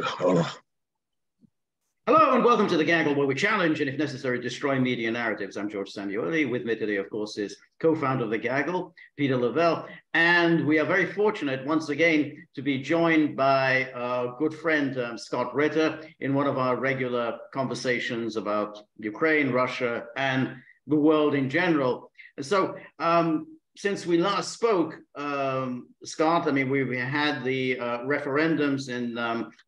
Oh. Hello and welcome to the Gaggle, where we challenge and, if necessary, destroy media narratives. I'm George Szamuely. With me today, of course, is co-founder of the Gaggle, Peter Lavelle. And we are very fortunate, once again, to be joined by a good friend, Scott Ritter, in one of our regular conversations about Ukraine, Russia, and the world in general. And so, since we last spoke, Scott, I mean, we had the referendums in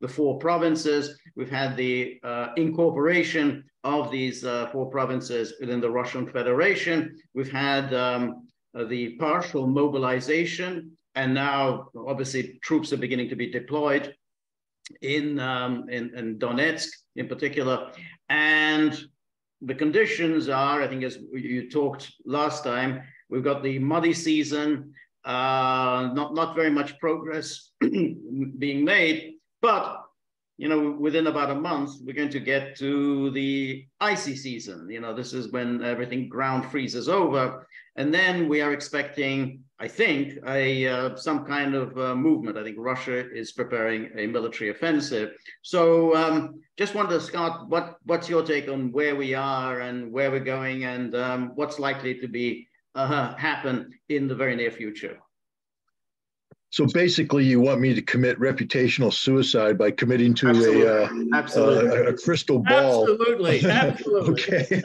the four provinces. We've had the incorporation of these four provinces within the Russian Federation. We've had the partial mobilization, and now, obviously, troops are beginning to be deployed in Donetsk in particular. And the conditions are, I think, as you talked last time, we've got the muddy season, not very much progress being made, but within about a month, we're going to get to the icy season. This is when everything ground freezes over, and then we are expecting, I think, some kind of movement. I think Russia is preparing a military offensive. So just wonder, Scott, what's your take on where we are and where we're going, and what's likely to be happen in the very near future? So basically, you want me to commit reputational suicide by committing to a crystal ball. Absolutely. Okay.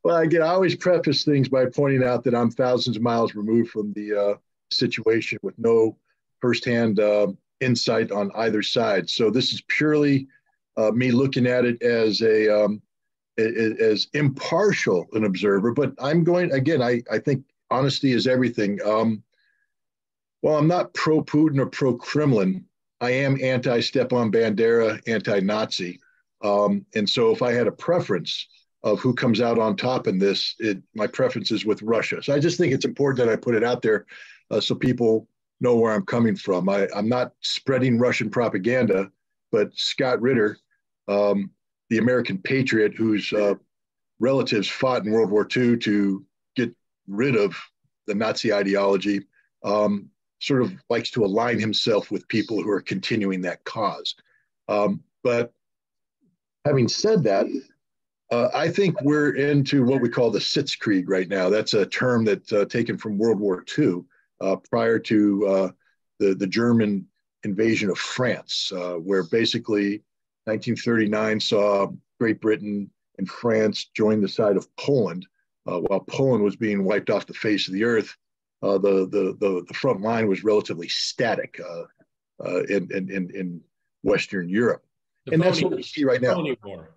Well, again, I always preface things by pointing out that I'm thousands of miles removed from the situation with no firsthand insight on either side. So this is purely me looking at it as as impartial an observer, but I'm going, again, I think honesty is everything. While I'm not pro-Putin or pro-Kremlin, I am anti-Stepan Bandera, anti-Nazi. And so if I had a preference of who comes out on top in this, my preference is with Russia. So I just think it's important that I put it out there so people know where I'm coming from. I'm not spreading Russian propaganda, but Scott Ritter, the American patriot whose relatives fought in World War II to get rid of the Nazi ideology, sort of likes to align himself with people who are continuing that cause. But having said that, I think we're into what we call the Sitzkrieg right now. That's a term that's taken from World War II, prior to the German invasion of France, where basically 1939 saw Great Britain and France join the side of Poland. While Poland was being wiped off the face of the earth, the front line was relatively static in Western Europe. And that's what we see right now. Phony war.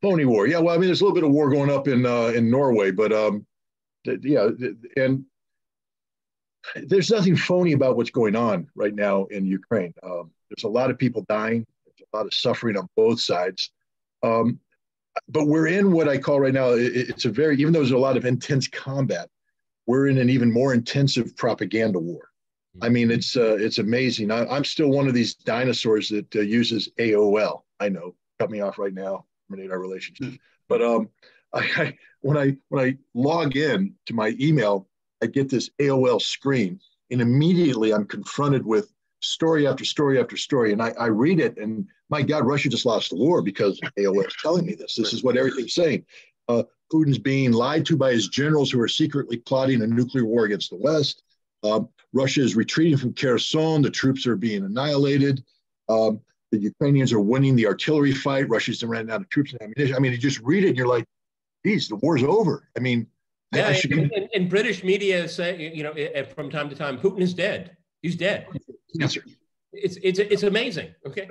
Phony war. Yeah, well, I mean, there's a little bit of war going up in Norway, but yeah, and there's nothing phony about what's going on right now in Ukraine. There's a lot of people dying. There's a lot of suffering on both sides. But we're in what I call right now, it's a very, even though there's a lot of intense combat, we're in an even more intensive propaganda war. I mean, it's amazing. I'm still one of these dinosaurs that uses AOL. I know, cut me off right now, terminate our relationship. But when I log in to my email, I get this AOL screen, and immediately I'm confronted with story after story after story. And I read it, and my God, Russia just lost the war because AOL is telling me this. This is what everything's saying. Putin's being lied to by his generals who are secretly plotting a nuclear war against the West. Russia is retreating from Kherson. The troops are being annihilated. The Ukrainians are winning the artillery fight. Russia's running out of troops and ammunition. I mean, you just read it and you're like, geez, the war's over. I mean, yeah, and British media say, from time to time, Putin is dead. He's dead. Yes, sir. It's amazing. Okay.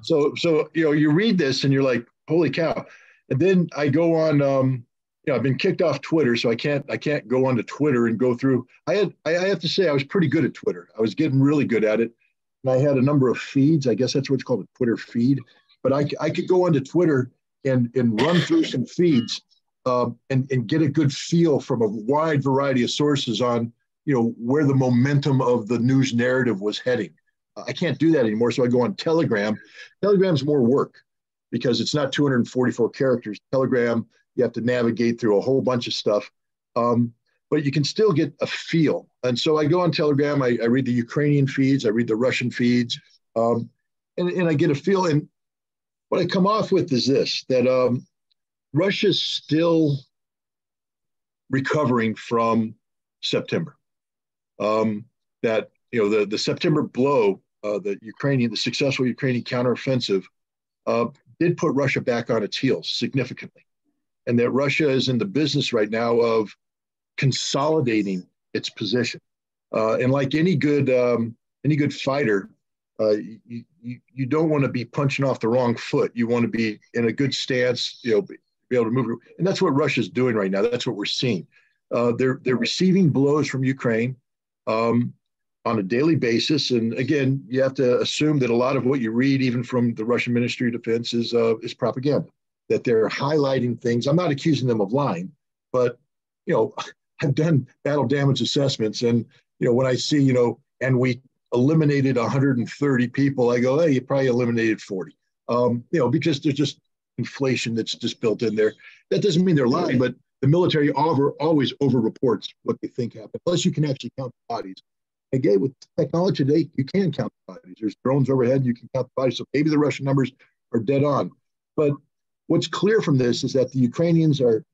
So you read this and you're like, holy cow. And then I go on, I've been kicked off Twitter, so I can't go onto Twitter and go through. I have to say I was pretty good at Twitter. I was getting really good at it. And I had a number of feeds. I guess that's what's called a Twitter feed. But I could go onto Twitter and run through some feeds and get a good feel from a wide variety of sources on, where the momentum of the news narrative was heading. I can't do that anymore. So I go on Telegram. Telegram's more work because it's not 244 characters. Telegram, you have to navigate through a whole bunch of stuff. But you can still get a feel. And so I go on Telegram, I read the Ukrainian feeds, I read the Russian feeds. And and I get a feel, and what I come off with is this, that Russia's still recovering from September. That, the September blow, the successful Ukrainian counteroffensive did put Russia back on its heels significantly. And that Russia is in the business right now of consolidating its position. And like any good fighter, you don't want to be punching off the wrong foot. You want to be in a good stance, be able to move. And that's what Russia's doing right now. That's what we're seeing. They're receiving blows from Ukraine on a daily basis. And again, you have to assume that a lot of what you read, even from the Russian Ministry of Defense, is propaganda, that they're highlighting things. I'm not accusing them of lying, but, I've done battle damage assessments. And, when I see, and we eliminated 130 people, I go, hey, you probably eliminated 40, because there's just inflation that's just built in there. That doesn't mean they're lying, but the military always over-reports what they think happened, unless you can actually count the bodies. Again, with technology today, you can count the bodies. There's drones overhead, you can count the bodies. So maybe the Russian numbers are dead on. But what's clear from this is that the Ukrainians are,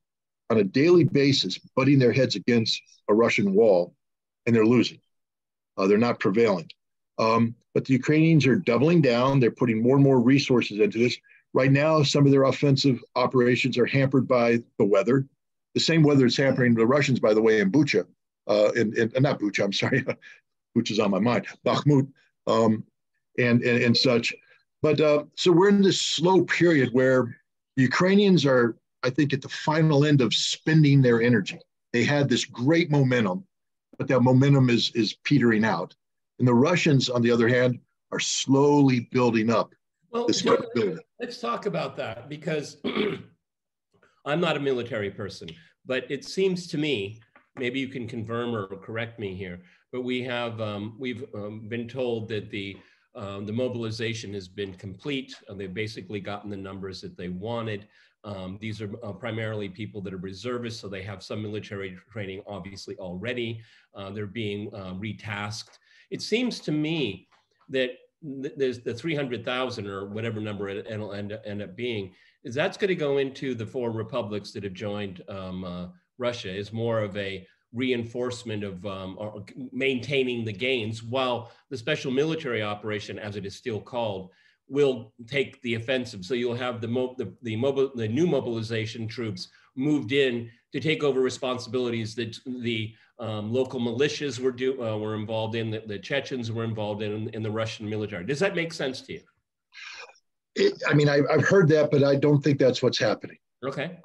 on a daily basis, butting their heads against a Russian wall, and they're losing. They're not prevailing. But the Ukrainians are doubling down. They're putting more and more resources into this. Right now, some of their offensive operations are hampered by the weather. The same weather is hampering the Russians, by the way, in Bucha. Not Bucha, I'm sorry. Bucha's on my mind. Bakhmut and such. But so we're in this slow period where the Ukrainians are, I think, at the final end of spending their energy. They had this great momentum, but that momentum is petering out. And the Russians, on the other hand, are slowly building up this capability. Let's talk about that, because I'm not a military person, but it seems to me, maybe you can confirm or correct me here, but we've been told that the mobilization has been complete. They've basically gotten the numbers that they wanted. These are primarily people that are reservists, so they have some military training, obviously, already. They're being retasked. It seems to me that there's the 300,000 or whatever number it'll end up being, is that's going to go into the 4 republics that have joined Russia, is more of a reinforcement of or maintaining the gains, while the special military operation, as it is still called, will take the offensive. So you'll have the new mobilization troops moved in to take over responsibilities that the local militias were involved in, the Chechens were involved in the Russian military. Does that make sense to you? I've heard that, but I don't think that's what's happening. Okay.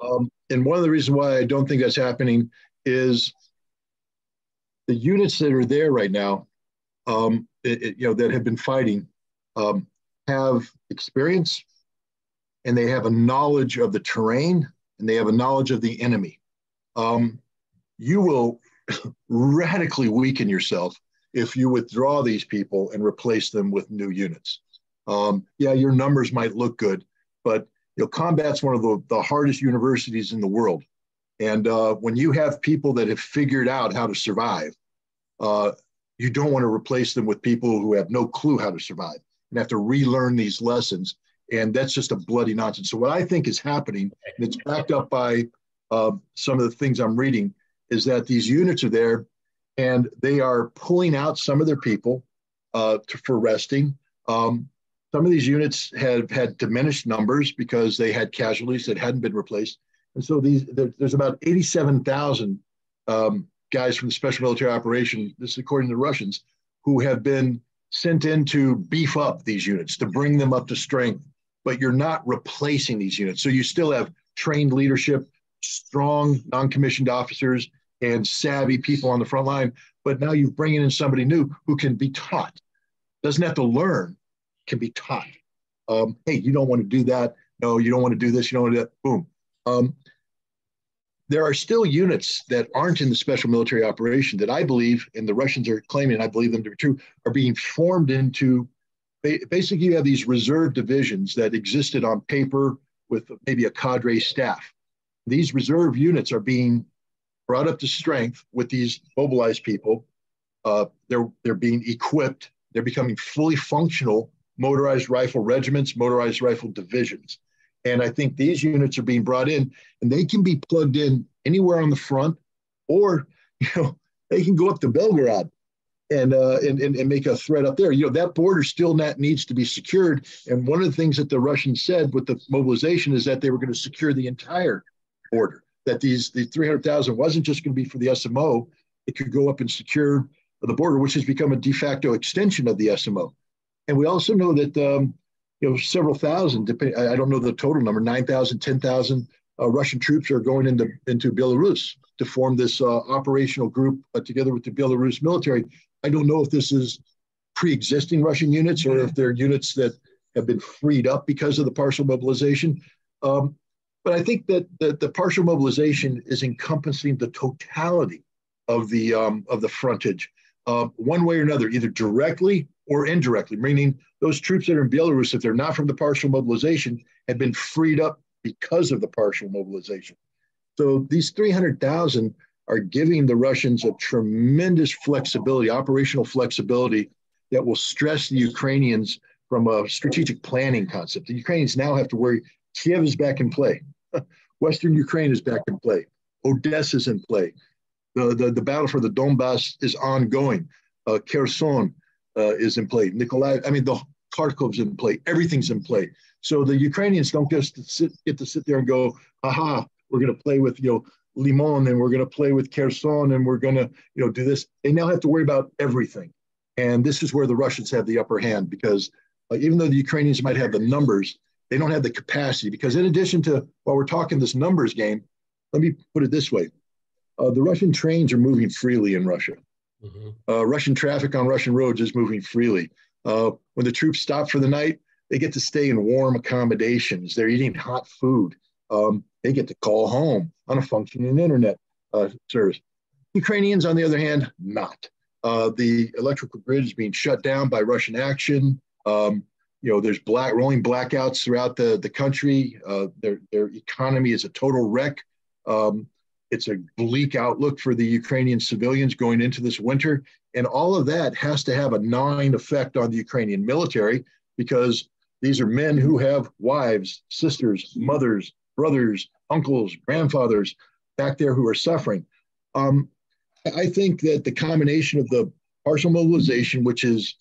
And one of the reasons why I don't think that's happening is the units that are there right now, that have been fighting, have experience, and they have a knowledge of the terrain, and they have a knowledge of the enemy. You will radically weaken yourself if you withdraw these people and replace them with new units. Your numbers might look good, but combat's one of the hardest universities in the world. And when you have people that have figured out how to survive, you don't want to replace them with people who have no clue how to survive and have to relearn these lessons. And that's just a bloody nonsense. So what I think is happening, and it's backed up by some of the things I'm reading, is that these units are there and they are pulling out some of their people for resting. Some of these units have had diminished numbers because they had casualties that hadn't been replaced. And so there's about 87,000 guys from the special military operation, this is according to the Russians, who have been sent in to beef up these units, to bring them up to strength. But you're not replacing these units. So you still have trained leadership, strong non-commissioned officers, and savvy people on the front line. But now you're bringing in somebody new who can be taught, doesn't have to learn, can be taught. Hey, you don't want to do that. No, you don't want to do this. You don't want to do that. Boom. There are still units that aren't in the special military operation that I believe, and the Russians are claiming, and I believe them to be true, are being formed into, basically you have these reserve divisions that existed on paper with maybe a cadre staff. These reserve units are being brought up to strength with these mobilized people. They're being equipped. They're becoming fully functional motorized rifle regiments, motorized rifle divisions. And I think these units are being brought in, and they can be plugged in anywhere on the front, or they can go up to Belgorod and make a threat up there. That border still needs to be secured. And one of the things that the Russians said with the mobilization is that they were going to secure the entire border. That the 300,000 wasn't just going to be for the SMO; it could go up and secure the border, which has become a de facto extension of the SMO. And we also know that several thousand, I don't know the total number, 9,000, 10,000 Russian troops are going into Belarus to form this operational group together with the Belarus military. I don't know if this is pre-existing Russian units or if they're units that have been freed up because of the partial mobilization. But I think that the partial mobilization is encompassing the totality of the frontage, one way or another, either directly or indirectly, meaning those troops that are in Belarus, if they're not from the partial mobilization, have been freed up because of the partial mobilization. So these 300,000 are giving the Russians a tremendous flexibility, operational flexibility, that will stress the Ukrainians from a strategic planning concept. The Ukrainians now have to worry. Kiev is back in play. Western Ukraine is back in play. Odessa is in play. The battle for the Donbass is ongoing. Kherson is in play. The Kharkov's in play. Everything's in play. So the Ukrainians don't just get to sit there and go, aha, we're going to play with Limon, and we're going to play with Kherson, and we're going to do this. They now have to worry about everything. And this is where the Russians have the upper hand, because even though the Ukrainians might have the numbers, they don't have the capacity. Because in addition to, while we're talking this numbers game, let me put it this way. The Russian trains are moving freely in Russia. Mm-hmm. Russian traffic on Russian roads is moving freely. When the troops stop for the night, they get to stay in warm accommodations. They're eating hot food. They get to call home on a functioning internet service. Ukrainians, on the other hand, not. The electrical grid is being shut down by Russian action. There's rolling blackouts throughout the country. Their economy is a total wreck. It's a bleak outlook for the Ukrainian civilians going into this winter. And all of that has to have a gnawing effect on the Ukrainian military, because these are men who have wives, sisters, mothers, brothers, uncles, grandfathers back there who are suffering. I think that the combination of the partial mobilization, which is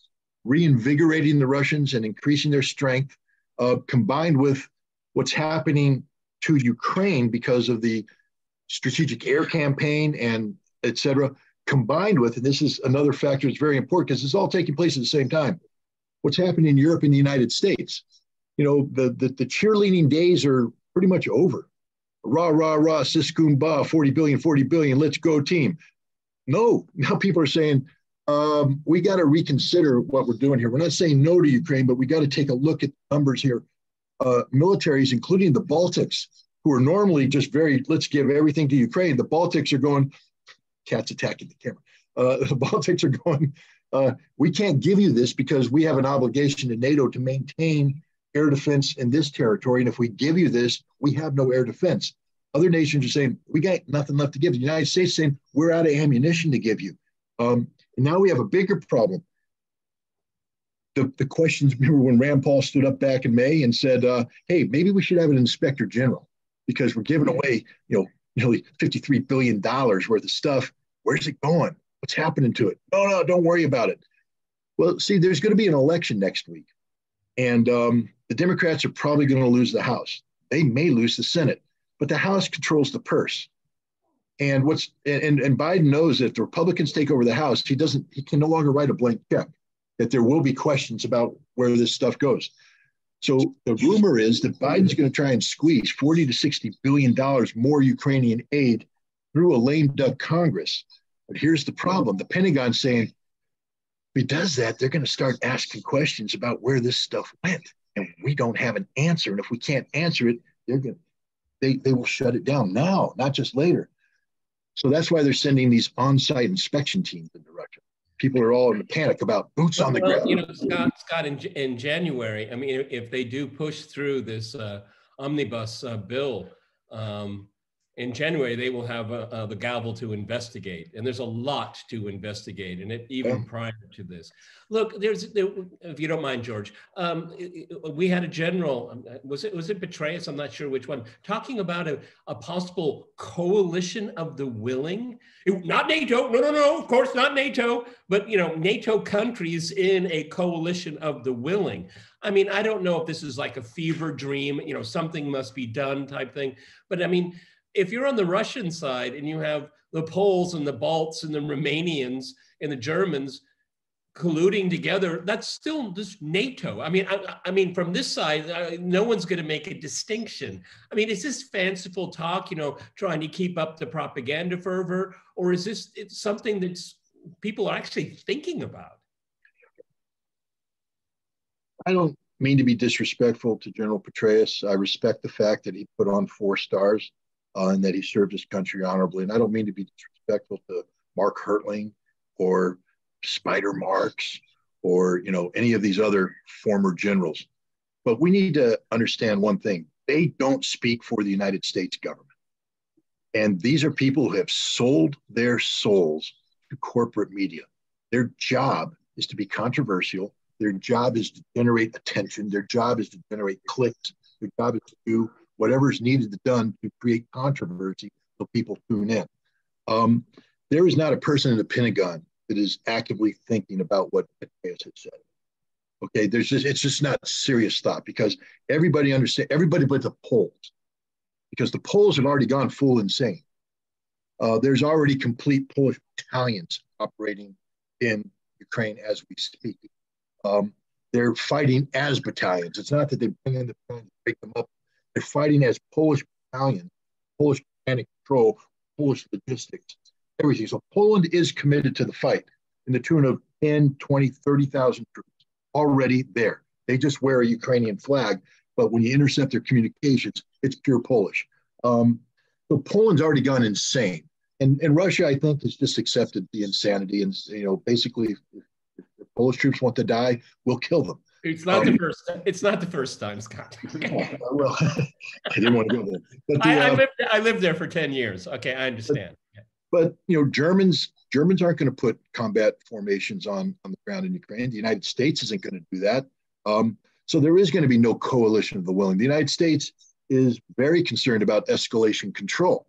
reinvigorating the Russians and increasing their strength, combined with what's happening to Ukraine because of the strategic air campaign and et cetera, combined with, and this is another factor that's very important because it's all taking place at the same time, what's happening in Europe and the United States. The cheerleading days are pretty much over. Rah, rah, rah, siskumba, 40 billion, let's go team. No, now people are saying, we got to reconsider what we're doing here. We're not saying no to Ukraine, but we got to take a look at the numbers here. Militaries, including the Baltics, who are normally just let's give everything to Ukraine. The Baltics are going, cat's attacking the camera. The Baltics are going, we can't give you this because we have an obligation to NATO to maintain air defense in this territory. And if we give you this, we have no air defense. Other nations are saying, we got nothing left to give. The United States is saying, we're out of ammunition to give you. And now we have a bigger problem. The questions, remember when Rand Paul stood up back in May and said, hey, maybe we should have an inspector general because we're giving away, nearly $53 billion worth of stuff. Where's it going? What's happening to it? No, don't worry about it. Well, see, there's going to be an election next week. And the Democrats are probably going to lose the House. They may lose the Senate, but the House controls the purse. And and Biden knows that if the Republicans take over the House, he can no longer write a blank check, that there will be questions about where this stuff goes. So the rumor is that Biden's going to try and squeeze $40 to $60 billion more Ukrainian aid through a lame duck Congress. But here's the problem. The Pentagon's saying, if he does that, they're going to start asking questions about where this stuff went. And we don't have an answer. And if we can't answer it, they will shut it down now, not just later. So that's why they're sending these on-site inspection teams into Russia. People are all in panic about boots on the ground. Scott, in January, I mean, if they do push through this omnibus bill, and in January, they will have the gavel to investigate. And there's a lot to investigate, and even prior to this. Look, if you don't mind, George, we had a general, was it Petraeus? I'm not sure which one, talking about a possible coalition of the willing. Not NATO, no, of course not NATO, but NATO countries in a coalition of the willing. I mean, I don't know if this is like a fever dream, something must be done type thing. But I mean, if you're on the Russian side and you have the Poles and the Balts and the Romanians and the Germans colluding together, that's still just NATO. I mean, from this side, no one's going to make a distinction. I mean, is this fanciful talk, trying to keep up the propaganda fervor, or is this something that's people are actually thinking about? I don't mean to be disrespectful to General Petraeus. I respect the fact that he put on 4 stars and that he served his country honorably. And I don't mean to be disrespectful to Mark Hertling or Spider Marks or any of these other former generals. But we need to understand one thing. They don't speak for the United States government. And these are people who have sold their souls to corporate media. Their job is to be controversial. Their job is to generate attention. Their job is to generate clicks. Their job is to do whatever is needed to be done to create controversy so people tune in. There is not a person in the Pentagon that is actively thinking about what Petraeus has said. Okay, it's just not serious thought, because everybody understands, everybody but the Poles, because the Poles have already gone full insane. There's already complete Polish battalions operating in Ukraine as we speak. They're fighting as battalions. It's not that they bring in the battalions to break them up. They're fighting as Polish battalions, Polish panic control, Polish logistics, everything. So Poland is committed to the fight in the tune of 10, 20, 30,000 troops already there. They just wear a Ukrainian flag, but when you intercept their communications, it's pure Polish. So Poland's already gone insane. And Russia, I think, has just accepted the insanity. And, basically, if the Polish troops want to die, we'll kill them. It's not the first. It's not the first time, Scott. Well, I didn't want to go there. But I lived there for 10 years. Okay, I understand. But Germans aren't going to put combat formations on the ground in Ukraine. The United States isn't going to do that. So there is going to be no coalition of the willing. The United States is very concerned about escalation control.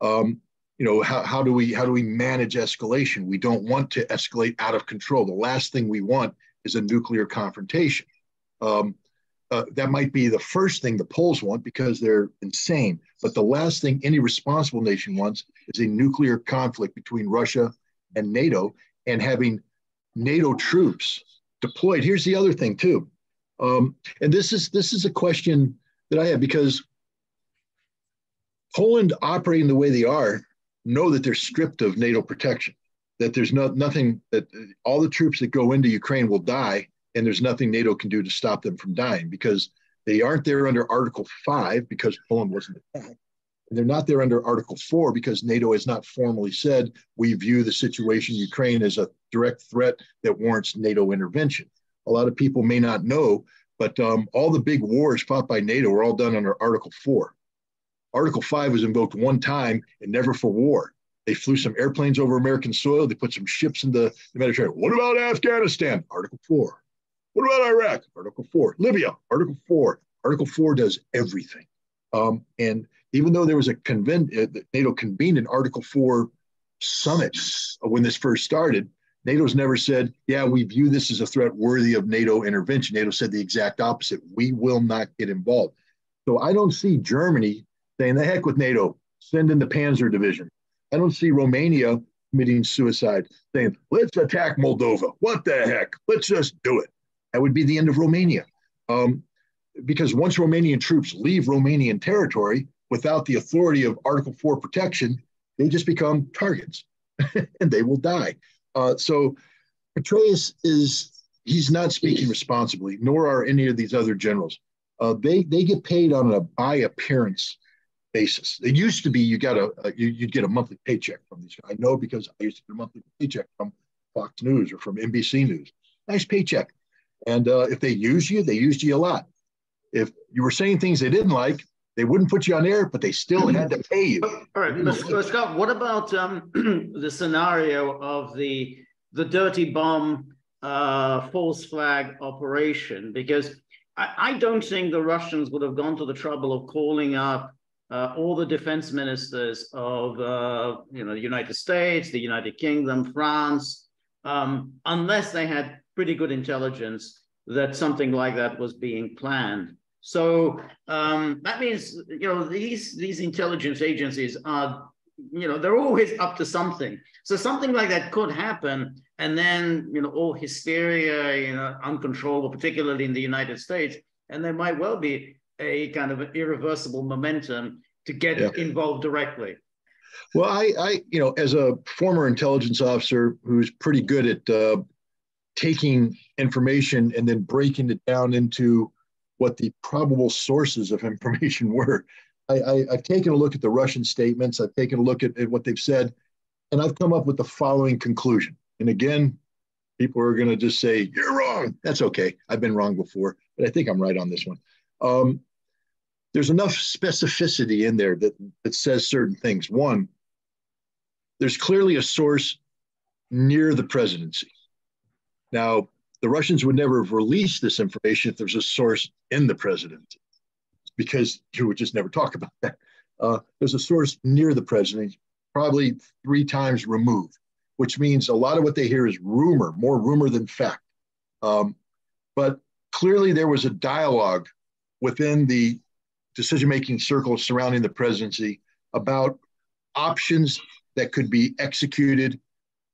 How do we manage escalation? We don't want to escalate out of control. The last thing we want is a nuclear confrontation. That might be the first thing the Poles want because they're insane. But the last thing any responsible nation wants is a nuclear conflict between Russia and NATO, and having NATO troops deployed. Here's the other thing too. And this is a question that I have, because Poland operating the way they are know that they're stripped of NATO protection, that there's nothing, that all the troops that go into Ukraine will die, and there's nothing NATO can do to stop them from dying, because they aren't there under Article 5 because Poland wasn't attacked. And they're not there under Article 4 because NATO has not formally said, we view the situation in Ukraine as a direct threat that warrants NATO intervention. A lot of people may not know, but all the big wars fought by NATO were all done under Article 4. Article 5 was invoked one time and never for war. They flew some airplanes over American soil. They put some ships in the Mediterranean. What about Afghanistan? Article 4. What about Iraq? Article 4. Libya? Article 4. Article 4 does everything. And even though there was a NATO convened an Article 4 summit when this first started, NATO's never said, yeah, we view this as a threat worthy of NATO intervention. NATO said the exact opposite. We will not get involved. So I don't see Germany saying, the heck with NATO, send in the Panzer Division. I don't see Romania committing suicide, saying, let's attack Moldova. What the heck? Let's just do it. That would be the end of Romania. Because once Romanian troops leave Romanian territory without the authority of Article 4 protection, they just become targets and they will die. So Petraeus he's not speaking responsibly, nor are any of these other generals. They get paid on a by appearance basis. It used to be you'd get a monthly paycheck from these guys. I know because I used to get a monthly paycheck from Fox News or from NBC News. Nice paycheck. And if they used you a lot. If you were saying things they didn't like, They wouldn't put you on air, but they still had to pay you. All right, Scott, what about the scenario of the dirty bomb false flag operation? Because I don't think the Russians would have gone to the trouble of calling up all the defense ministers of the United States, the United Kingdom, France, unless they had pretty good intelligence that something like that was being planned. So that means these intelligence agencies are they're always up to something. So something like that could happen, and then all hysteria uncontrollable, particularly in the United States, and there might well be a kind of an irreversible momentum to get involved directly. Well, I as a former intelligence officer who's pretty good at taking information and then breaking it down into what the probable sources of information were. I've taken a look at the Russian statements. I've taken a look at what they've said, and I've come up with the following conclusion. And again, people are going to just say, you're wrong. That's okay. I've been wrong before, but I think I'm right on this one. There's enough specificity in there that says certain things. One, there's clearly a source near the presidency. Now, the Russians would never have released this information if there's a source in the presidency, because you would just never talk about that. There's a source near the president, probably 3 times removed, which means a lot of what they hear is rumor, more rumor than fact. But clearly there was a dialogue within the decision-making circles surrounding the presidency about options that could be executed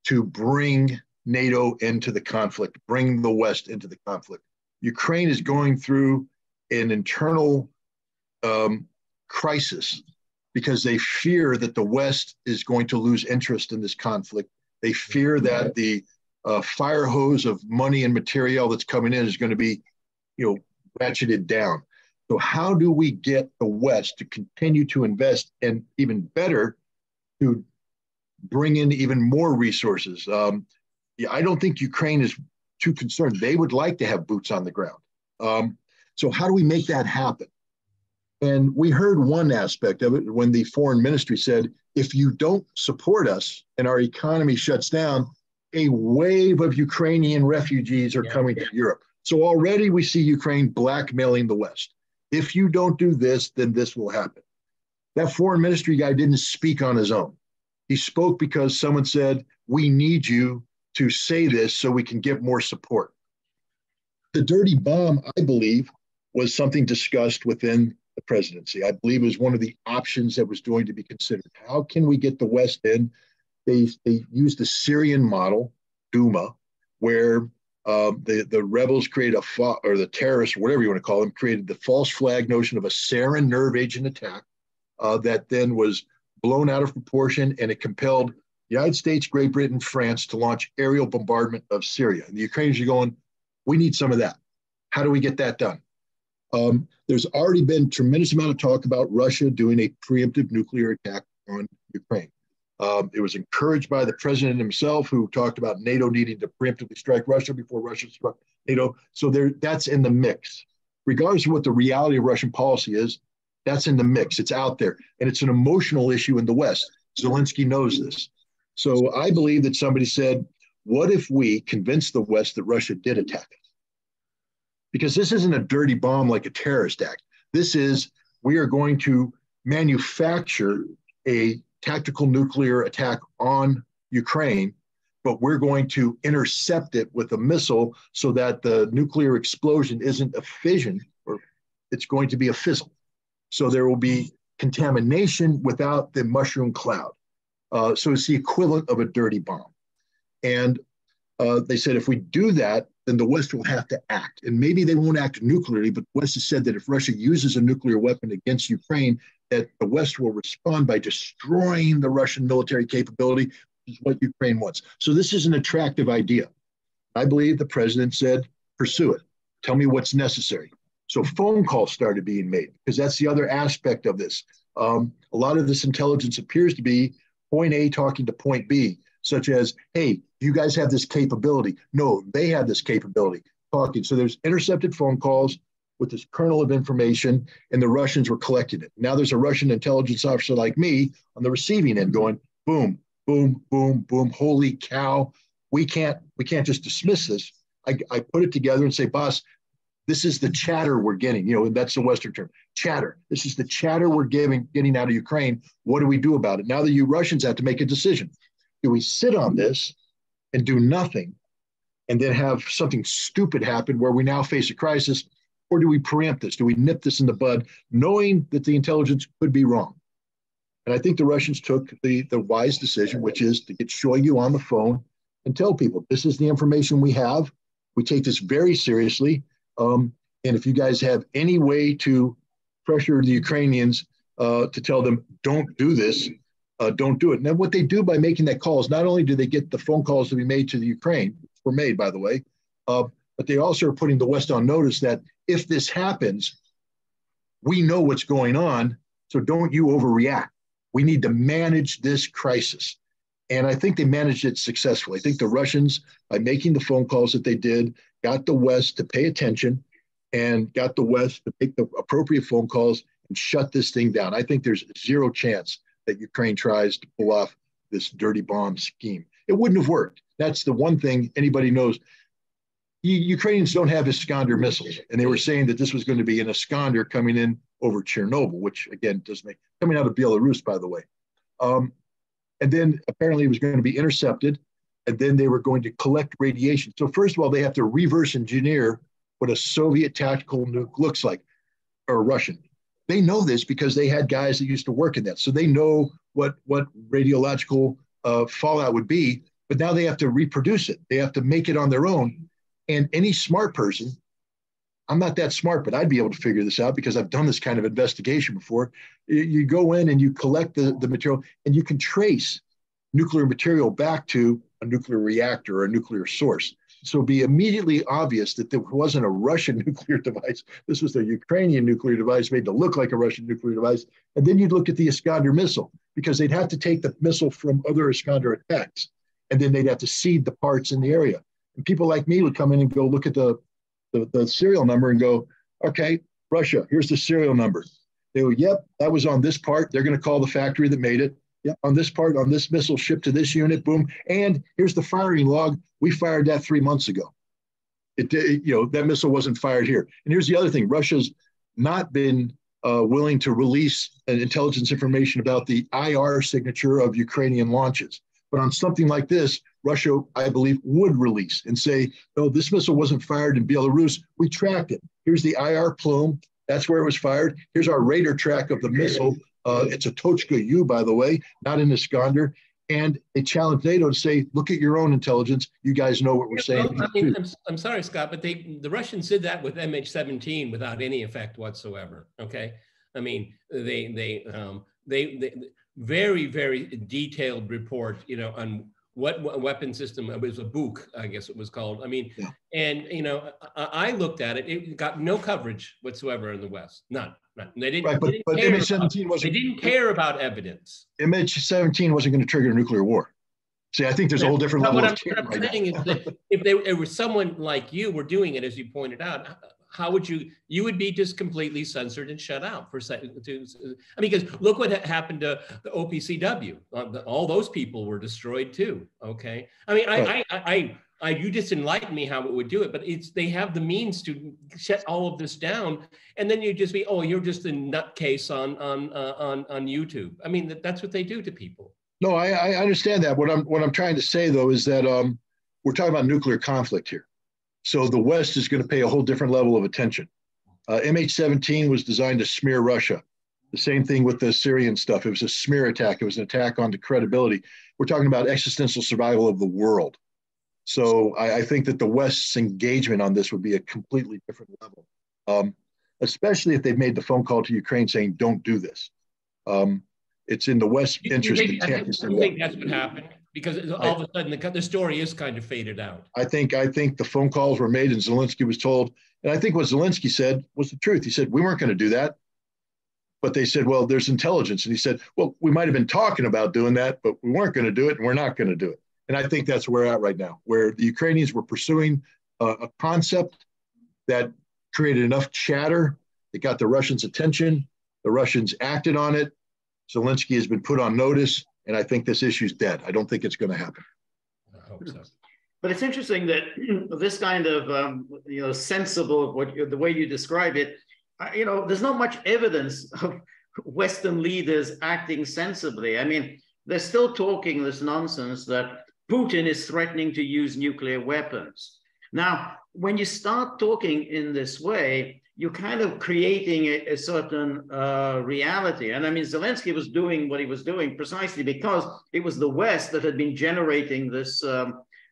to bring NATO into the conflict, bring the West into the conflict. Ukraine is going through an internal crisis because they fear that the West is going to lose interest in this conflict. They fear that the fire hose of money and material that's coming in is going to be, ratcheted down. So how do we get the West to continue to invest, and even better, to bring in even more resources? I don't think Ukraine is too concerned. They would like to have boots on the ground. So how do we make that happen? And we heard one aspect of it when the foreign ministry said, if you don't support us and our economy shuts down, a wave of Ukrainian refugees are coming to Europe. So already we see Ukraine blackmailing the West. If you don't do this, then this will happen. That foreign ministry guy didn't speak on his own. He spoke because someone said, we need you to say this so we can get more support. The dirty bomb, I believe, was something discussed within the presidency. I believe it was one of the options that was going to be considered. How can we get the West in? They used the Syrian model, Duma, where the rebels created or the terrorists, whatever you want to call them, created the false flag notion of a sarin nerve agent attack that then was blown out of proportion, and it compelled the United States, Great Britain, France to launch aerial bombardment of Syria. And the Ukrainians are going, we need some of that. How do we get that done? There's already been tremendous amount of talk about Russia doing a preemptive nuclear attack on Ukraine. It was encouraged by the president himself, who talked about NATO needing to preemptively strike Russia before Russia struck NATO. So that's in the mix. Regardless of what the reality of Russian policy is, that's in the mix. It's out there. And it's an emotional issue in the West. Zelensky knows this. So I believe that somebody said, what if we convince the West that Russia did attack us? Because this isn't a dirty bomb like a terrorist act. This is, we are going to manufacture a tactical nuclear attack on Ukraine, but we're going to intercept it with a missile so that the nuclear explosion isn't a fission, or it's going to be a fizzle. So there will be contamination without the mushroom cloud. So it's the equivalent of a dirty bomb. And they said, if we do that, then the West will have to act. And maybe they won't act nuclearly, but the West has said that if Russia uses a nuclear weapon against Ukraine, that the West will respond by destroying the Russian military capability, which is what Ukraine wants. So this is an attractive idea. I believe the president said, pursue it. Tell me what's necessary. So phone calls started being made, because that's the other aspect of this. A lot of this intelligence appears to be point A talking to point B, such as, hey, you guys have this capability. No, they have this capability, talking. So there's intercepted phone calls with this kernel of information, and the Russians were collecting it. Now there's a Russian intelligence officer like me on the receiving end going, boom, boom, boom, boom, holy cow. We can't just dismiss this. I put it together and say, boss, this is the chatter we're getting. You know, that's the Western term, chatter. This is the chatter we're getting out of Ukraine. What do we do about it? Now the Russians have to make a decision. Do we sit on this and do nothing and then have something stupid happen where we now face a crisis? Or do we preempt this? Do we nip this in the bud, knowing that the intelligence could be wrong? And I think the Russians took the wise decision, which is to get Shoigu on the phone and tell people, this is the information we have. We take this very seriously. And if you guys have any way to pressure the Ukrainians to tell them, don't do this, don't do it. And then what they do by making that call is not only do they get the phone calls to be made to the Ukraine, were made, by the way, but they also are putting the West on notice that if this happens, we know what's going on, so don't you overreact. We need to manage this crisis. And I think they managed it successfully. I think the Russians, by making the phone calls that they did, got the West to pay attention and got the West to make the appropriate phone calls and shut this thing down. I think there's zero chance that Ukraine tries to pull off this dirty bomb scheme. It wouldn't have worked. That's the one thing anybody knows. Ukrainians don't have Iskander missiles, and they were saying that this was going to be an Iskander coming in over Chernobyl, which again doesn't make, coming out of Belarus, by the way. And then apparently it was going to be intercepted, and then they were going to collect radiation. So first of all, they have to reverse engineer what a Soviet tactical nuke looks like, or Russian. They know this because they had guys that used to work in that. So they know what radiological fallout would be, but now they have to reproduce it. They have to make it on their own. And any smart person, I'm not that smart, but I'd be able to figure this out because I've done this kind of investigation before. You go in and you collect the material, and you can trace nuclear material back to a nuclear reactor or a nuclear source. So it'd be immediately obvious that there wasn't a Russian nuclear device. This was a Ukrainian nuclear device made to look like a Russian nuclear device. And then you'd look at the Iskander missile, because they'd have to take the missile from other Iskander attacks, and then they'd have to seed the parts in the area. And people like me would come in and go look at the serial number and go, okay, Russia, here's the serial number. They go, yep, that was on this part. They're going to call the factory that made it. Yep, on this part, on this missile shipped to this unit, boom. And here's the firing log. We fired that 3 months ago. That missile wasn't fired here. And here's the other thing. Russia's not been willing to release intelligence information about the IR signature of Ukrainian launches. But on something like this, Russia, I believe, would release and say, no, this missile wasn't fired in Belarus. We tracked it. Here's the IR plume. That's where it was fired. Here's our radar track of the missile. It's a Tochka U, by the way, not an Iskander. And they challenged NATO to say, look at your own intelligence. You guys know what we're saying. Well, I'm sorry, Scott, but the Russians did that with MH17 without any effect whatsoever. Okay, I mean, they very, very detailed report, on what weapon system. It was a book, I guess it was called. I mean, yeah. And I looked at it. It got no coverage whatsoever in the West. None. They didn't. Right, but MH17 wasn't. They didn't care about evidence. MH17 wasn't going to trigger a nuclear war. See, I think there's a whole different level of care right now. What I'm saying is that if there was someone like you were doing it, as you pointed out, how would you would be just completely censored and shut out for because look what happened to the OPCW. All those people were destroyed too. Okay, I mean, right. You just enlightened me how it would do it, but they have the means to shut all of this down, and then you just be, oh, you're just a nutcase on YouTube. I mean, that's what they do to people. No, I understand that. What I'm trying to say though is that we're talking about nuclear conflict here. So the West is going to pay a whole different level of attention. MH17 was designed to smear Russia. The same thing with the Syrian stuff. It was a smear attack. It was an attack on the credibility. We're talking about existential survival of the world. So I think that the West's engagement on this would be a completely different level, especially if they've made the phone call to Ukraine saying, don't do this. It's in the West's interest to tamp this thing down. I think that's what happened. Because all of a sudden the story is kind of faded out. I think the phone calls were made and Zelensky was told, and I think what Zelensky said was the truth. He said, we weren't going to do that. But they said, well, there's intelligence. And he said, well, we might have been talking about doing that, but we weren't going to do it and we're not going to do it. And I think that's where we're at right now, where the Ukrainians were pursuing a concept that created enough chatter. It got the Russians' attention. The Russians acted on it. Zelensky has been put on notice, and I think this issue's dead. I don't think it's going to happen. I hope so. But it's interesting that this kind of sensible, the way you describe it, there's not much evidence of Western leaders acting sensibly. I mean, they're still talking this nonsense that Putin is threatening to use nuclear weapons. Now, when you start talking in this way, you're kind of creating a certain reality. And I mean, Zelensky was doing what he was doing precisely because it was the West that had been generating this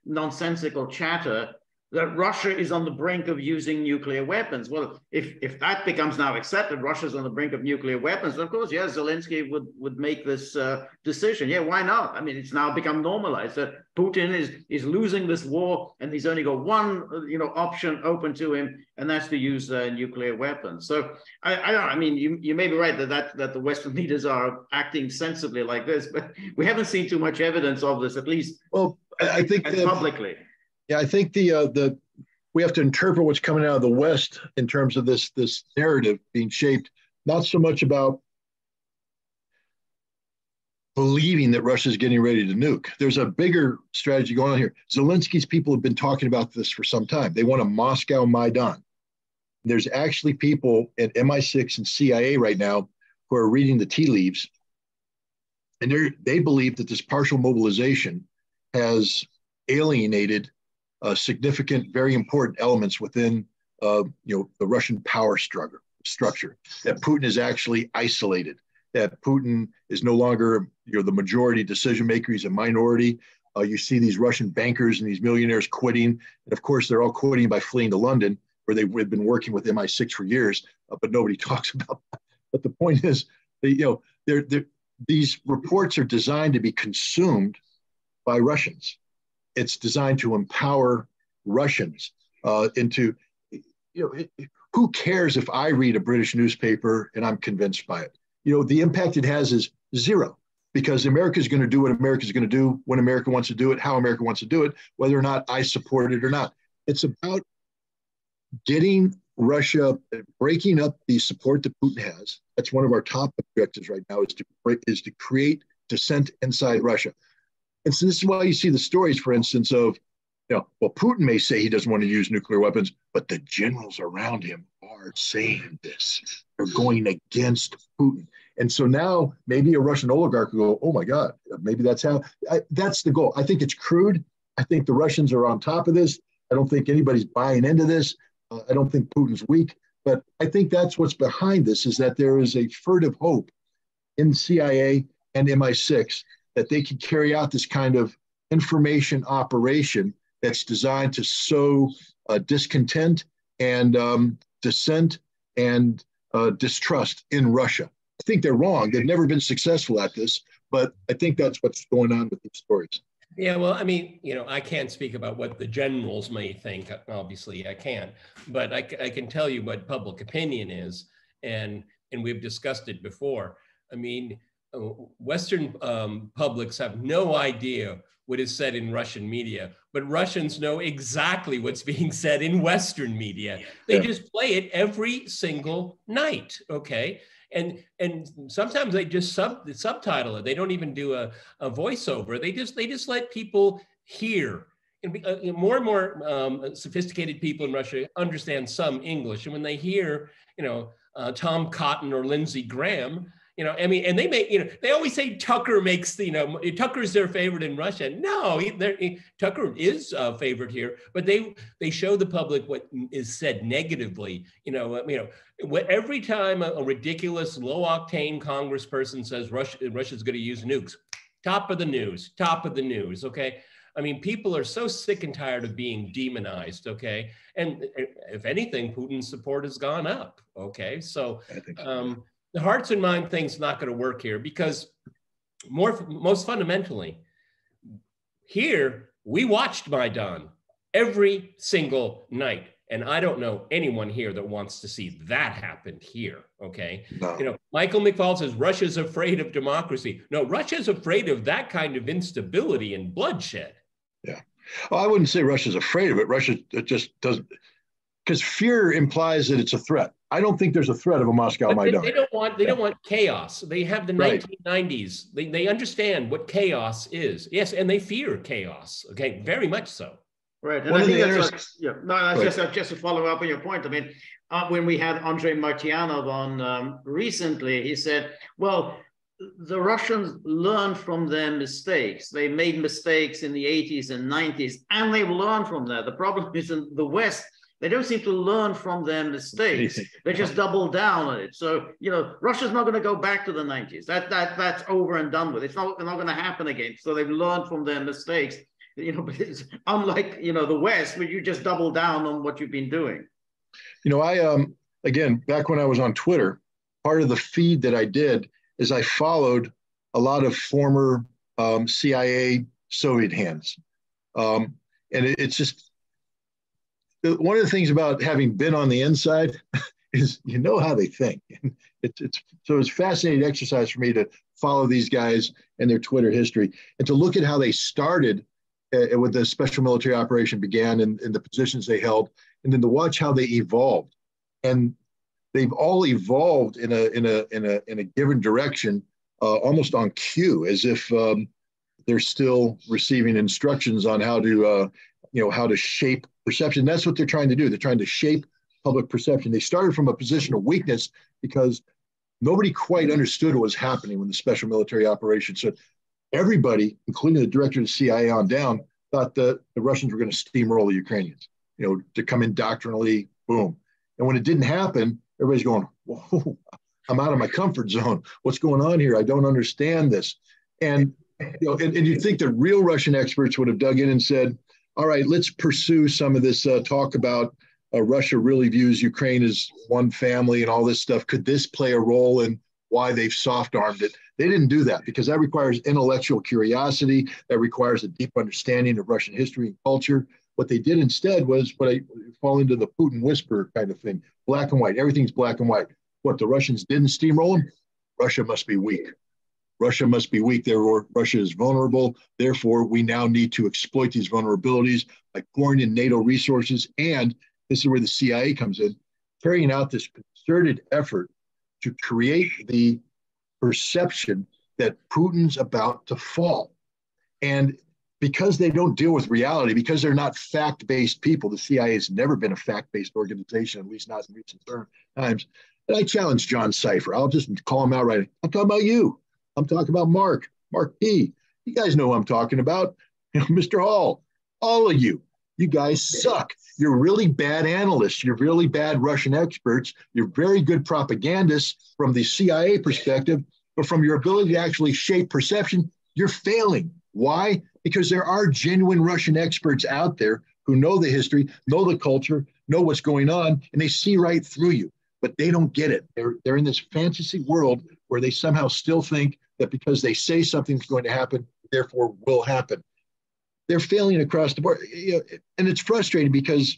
nonsensical chatter that Russia is on the brink of using nuclear weapons. Well, if that becomes now accepted, Russia's on the brink of nuclear weapons, of course, yeah, Zelensky would make this decision. Yeah, why not? I mean, it's now become normalized that Putin is losing this war, and he's only got one option open to him, and that's to use nuclear weapons. So I mean, you may be right that the Western leaders are acting sensibly like this, but we haven't seen too much evidence of this, at least. Well, I think publicly. Yeah, I think we have to interpret what's coming out of the West in terms of this narrative being shaped, not so much about believing that Russia is getting ready to nuke. There's a bigger strategy going on here. Zelensky's people have been talking about this for some time. They want a Moscow Maidan. There's actually people at MI6 and CIA right now who are reading the tea leaves, and they believe that this partial mobilization has alienated significant, very important elements within the Russian power structure, that Putin is actually isolated, that Putin is no longer the majority decision maker, he's a minority. You see these Russian bankers and these millionaires quitting, and of course they're all quitting by fleeing to London, where they've been working with MI6 for years, but nobody talks about that. But the point is, these reports are designed to be consumed by Russians. It's designed to empower Russians into, who cares if I read a British newspaper and I'm convinced by it? The impact it has is zero, because America is going to do what America is going to do when America wants to do it, how America wants to do it, whether or not I support it or not. It's about getting Russia, breaking up the support that Putin has. That's one of our top objectives right now, is to create dissent inside Russia. And so this is why you see the stories, for instance, of, well, Putin may say he doesn't want to use nuclear weapons, but the generals around him are saying this. They're going against Putin. And so now maybe a Russian oligarch will go, oh my God, maybe that's that's the goal. I think it's crude. I think the Russians are on top of this. I don't think anybody's buying into this. I don't think Putin's weak, but I think that's what's behind this, is that there is a furtive hope in CIA and MI6 that they can carry out this kind of information operation that's designed to sow discontent and dissent and distrust in Russia. I think they're wrong. They've never been successful at this, but I think that's what's going on with these stories. Yeah, well, I mean, I can't speak about what the generals may think. Obviously, I can't, but I can tell you what public opinion is, and we've discussed it before. I mean, Western publics have no idea what is said in Russian media, but Russians know exactly what's being said in Western media. They just play it every single night, okay? And sometimes they just subtitle it. They don't even do a voiceover. They just let people hear. And more and more sophisticated people in Russia understand some English, and when they hear, Tom Cotton or Lindsey Graham, I mean, and they make, they always say Tucker makes Tucker's their favorite in Russia. No, Tucker is a favorite here, but they show the public what is said negatively. Every time a ridiculous low octane congressperson says Russia's going to use nukes, top of the news, okay? I mean, people are so sick and tired of being demonized, okay? And if anything, Putin's support has gone up, okay? So, I think so. The hearts and mind thing's not going to work here, because most fundamentally, here we watched Maidan every single night. And I don't know anyone here that wants to see that happen here, okay? No. Michael McFaul says Russia's afraid of democracy. No, Russia's afraid of that kind of instability and bloodshed. Yeah. Well, I wouldn't say Russia's afraid of it. Russia just doesn't, because fear implies that it's a threat. I don't think there's a threat of a Moscow Maidan. They don't want chaos. They have the 1990s. They understand what chaos is. Yes, and they fear chaos. Okay, very much so. Right, and I think that's just to follow up on your point. I mean, when we had Andrei Martyanov on recently, he said, well, the Russians learned from their mistakes. They made mistakes in the 80s and 90s, and they've learned from that. The problem is in the West, they don't seem to learn from their mistakes. They just double down on it. So, you know, Russia's not going to go back to the 90s. That's over and done with. It's not going to happen again. So they've learned from their mistakes. You know, but it's unlike, you know, the West, where you just double down on what you've been doing. You know, I again, back when I was on Twitter, part of the feed that I did is I followed a lot of former CIA Soviet hands. And it's just, one of the things about having been on the inside is you know how they think. So it's fascinating exercise for me to follow these guys and their Twitter history and to look at how they started with the special military operation began and the positions they held, and then to watch how they evolved. And they've all evolved in a given direction, almost on cue, as if they're still receiving instructions on how to how to shape perception. That's what they're trying to do. They're trying to shape public perception. They started from a position of weakness because nobody quite understood what was happening when the special military operation. So everybody, including the director of the CIA on down, thought that the Russians were going to steamroll the Ukrainians, you know, to come in doctrinally, boom. And when it didn't happen, everybody's going, whoa, I'm out of my comfort zone. What's going on here? I don't understand this. And, you know, and you'd think that real Russian experts would have dug in and said, all right, let's pursue some of this talk about Russia really views Ukraine as one family and all this stuff. Could this play a role in why they've soft-armed it? They didn't do that because that requires intellectual curiosity. That requires a deep understanding of Russian history and culture. What they did instead was what I fall into the Putin whisper kind of thing. Black and white. Everything's black and white. What the Russians didn't steamroll them? Russia must be weak. Russia must be weak. Therefore, Russia is vulnerable. Therefore, we now need to exploit these vulnerabilities by pouring in NATO resources. And this is where the CIA comes in, carrying out this concerted effort to create the perception that Putin's about to fall. And because they don't deal with reality, because they're not fact-based people, the CIA has never been a fact-based organization, at least not in recent times. And I challenge John Cipher. I'll just call him out right. I'm talking about you. I'm talking about Mark P. You guys know who I'm talking about. You know, Mr. Hall, all of you. You guys suck. You're really bad analysts. You're really bad Russian experts. You're very good propagandists from the CIA perspective, but from your ability to actually shape perception, you're failing. Why? Because there are genuine Russian experts out there who know the history, know the culture, know what's going on, and they see right through you, but they don't get it. They're in this fantasy world where they somehow still think that because they say something's going to happen, therefore will happen. They're failing across the board. You know, and it's frustrating because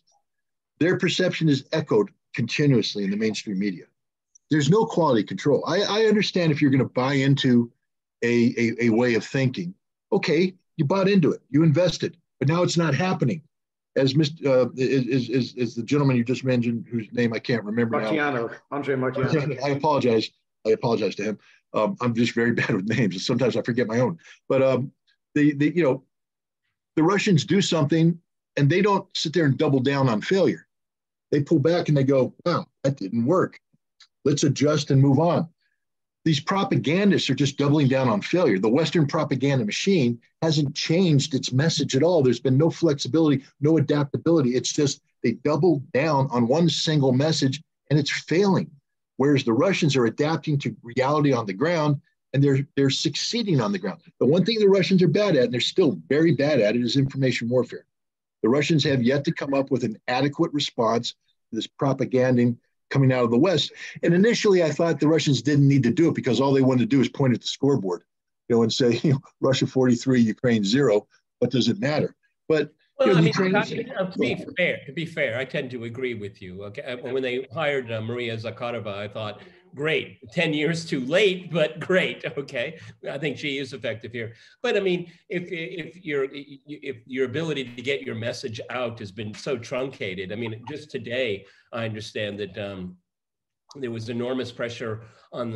their perception is echoed continuously in the mainstream media. There's no quality control. I understand if you're going to buy into a way of thinking. Okay, you bought into it, you invested, but now it's not happening. As is the gentleman you just mentioned, whose name I can't remember now. Andrei Martyanov. I apologize to him. I'm just very bad with names, and sometimes I forget my own. But the Russians do something, and they don't sit there and double down on failure. They pull back and they go, "Wow, that didn't work. Let's adjust and move on." These propagandists are just doubling down on failure. The Western propaganda machine hasn't changed its message at all. There's been no flexibility, no adaptability. It's just they double down on one single message and it's failing. Whereas the Russians are adapting to reality on the ground and they're succeeding on the ground. The one thing the Russians are bad at, and they're still very bad at it, is information warfare. The Russians have yet to come up with an adequate response to this propaganda coming out of the West. And initially, I thought the Russians didn't need to do it because all they wanted to do is point at the scoreboard, and say, Russia 43, Ukraine 0. What does it matter? But well, to be fair, I tend to agree with you. Okay, when they hired Maria Zakharova, I thought, great. 10 years too late, but great. Okay, I think she is effective here. But I mean, if your ability to get your message out has been so truncated, I mean, just today I understand that there was enormous pressure on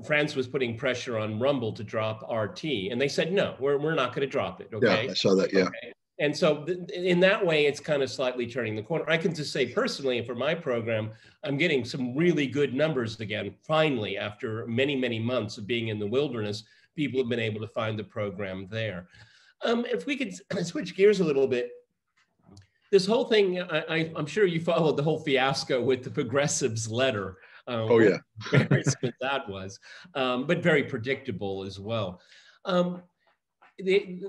France was putting pressure on Rumble to drop RT, and they said no, we're not going to drop it. Okay, yeah, I saw that. Yeah. Okay. And so in that way, it's kind of slightly turning the corner. I can just say personally, for my program, I'm getting some really good numbers again. Finally, after many, many months of being in the wilderness, people have been able to find the program there. If we could switch gears a little bit, this whole thing, I'm sure you followed the whole fiasco with the progressives letter. Oh, yeah. Embarrassment that was, but very predictable as well.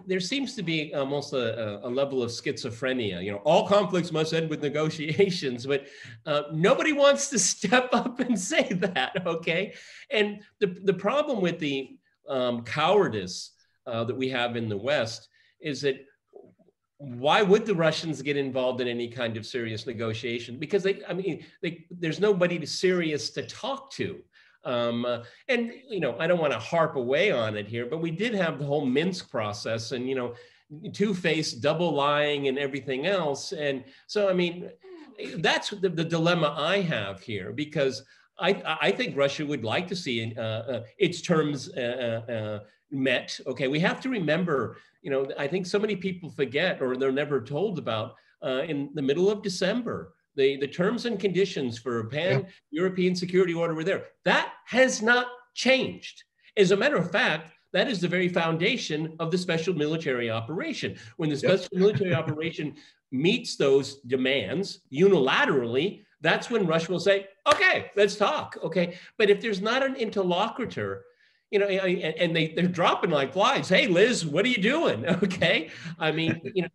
There seems to be almost a level of schizophrenia. You know, all conflicts must end with negotiations, but nobody wants to step up and say that, okay? And the problem with the cowardice that we have in the West is that why would the Russians get involved in any kind of serious negotiation? Because there's nobody serious to talk to. And, you know, I don't want to harp away on it here, but we did have the whole Minsk process and, you know, two-faced double lying and everything else. And so, I mean, that's the dilemma I have here, because I think Russia would like to see its terms met. Okay, we have to remember, you know, I think so many people forget, or they're never told about, in the middle of December, the terms and conditions for a pan-European security order were there. That has not changed. As a matter of fact, that is the very foundation of the special military operation. When the special military operation meets those demands unilaterally, that's when Russia will say, okay, let's talk, okay? But if there's not an interlocutor, you know, and they're dropping like flies, hey, Liz, what are you doing, okay? I mean, you know,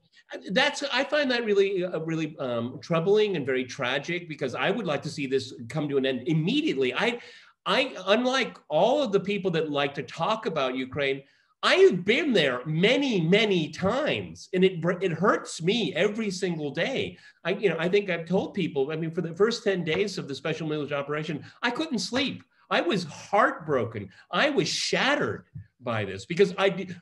I find that really, really troubling and very tragic, because I would like to see this come to an end immediately. I unlike all of the people that like to talk about Ukraine, I have been there many, many times, and it hurts me every single day. I think I've told people, I mean, for the first 10 days of the special military operation, I couldn't sleep. I was heartbroken. I was shattered by this, because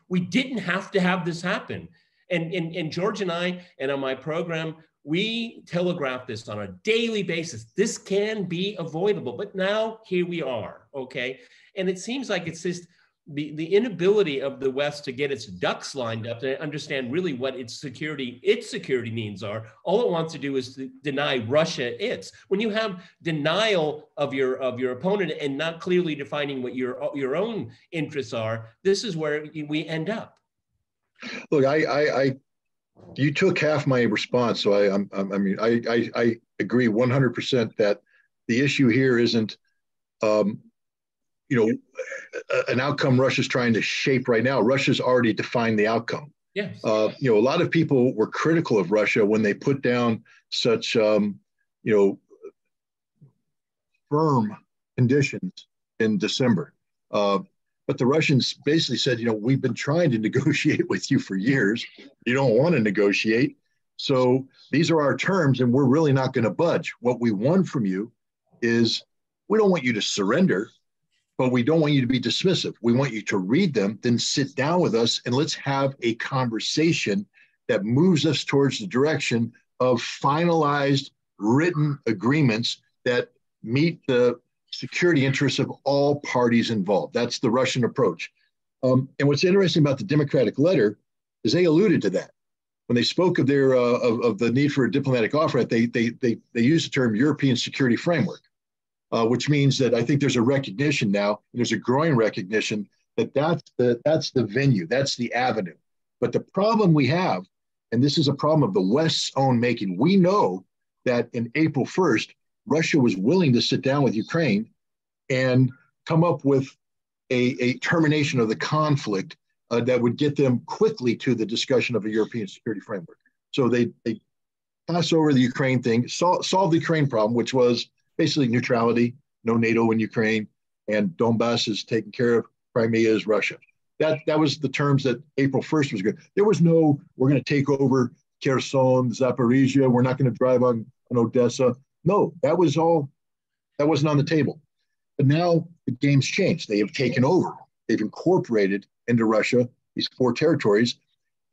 we didn't have to have this happen. And George and I, and on my program, we telegraph this on a daily basis. This can be avoidable, but now here we are, okay? And it seems like it's just the inability of the West to get its ducks lined up to understand really what its security needs are. All it wants to do is to deny Russia its. When you have denial of your opponent and not clearly defining what your own interests are, this is where we end up. Look, you took half my response, so I agree 100% that the issue here isn't, an outcome Russia's trying to shape right now. Russia's already defined the outcome. Yes. A lot of people were critical of Russia when they put down such, firm conditions in December. But the Russians basically said, we've been trying to negotiate with you for years. You don't want to negotiate. So these are our terms, and we're really not going to budge. What we want from you is, we don't want you to surrender, but we don't want you to be dismissive. We want you to read them, then sit down with us, and let's have a conversation that moves us towards the direction of finalized written agreements that meet the security interests of all parties involved. That's the Russian approach. And what's interesting about the Democratic letter is they alluded to that. When they spoke of their of the need for a diplomatic offer, they used the term European security framework, which means that I think there's a recognition now, there's a growing recognition that that's the venue, that's the avenue. But the problem we have, and this is a problem of the West's own making, we know that in April 1st, Russia was willing to sit down with Ukraine and come up with a termination of the conflict that would get them quickly to the discussion of a European security framework. So they pass over the Ukraine thing, solve the Ukraine problem, which was basically neutrality, no NATO in Ukraine, and Donbass is taken care of, Crimea is Russia. That was the terms that April 1st was good. There was no, we're going to take over Kherson, Zaporizhia, we're not going to drive on Odessa. No, that was all That wasn't on the table. But now the game's changed. They have taken over. They've incorporated into Russia these 4 territories,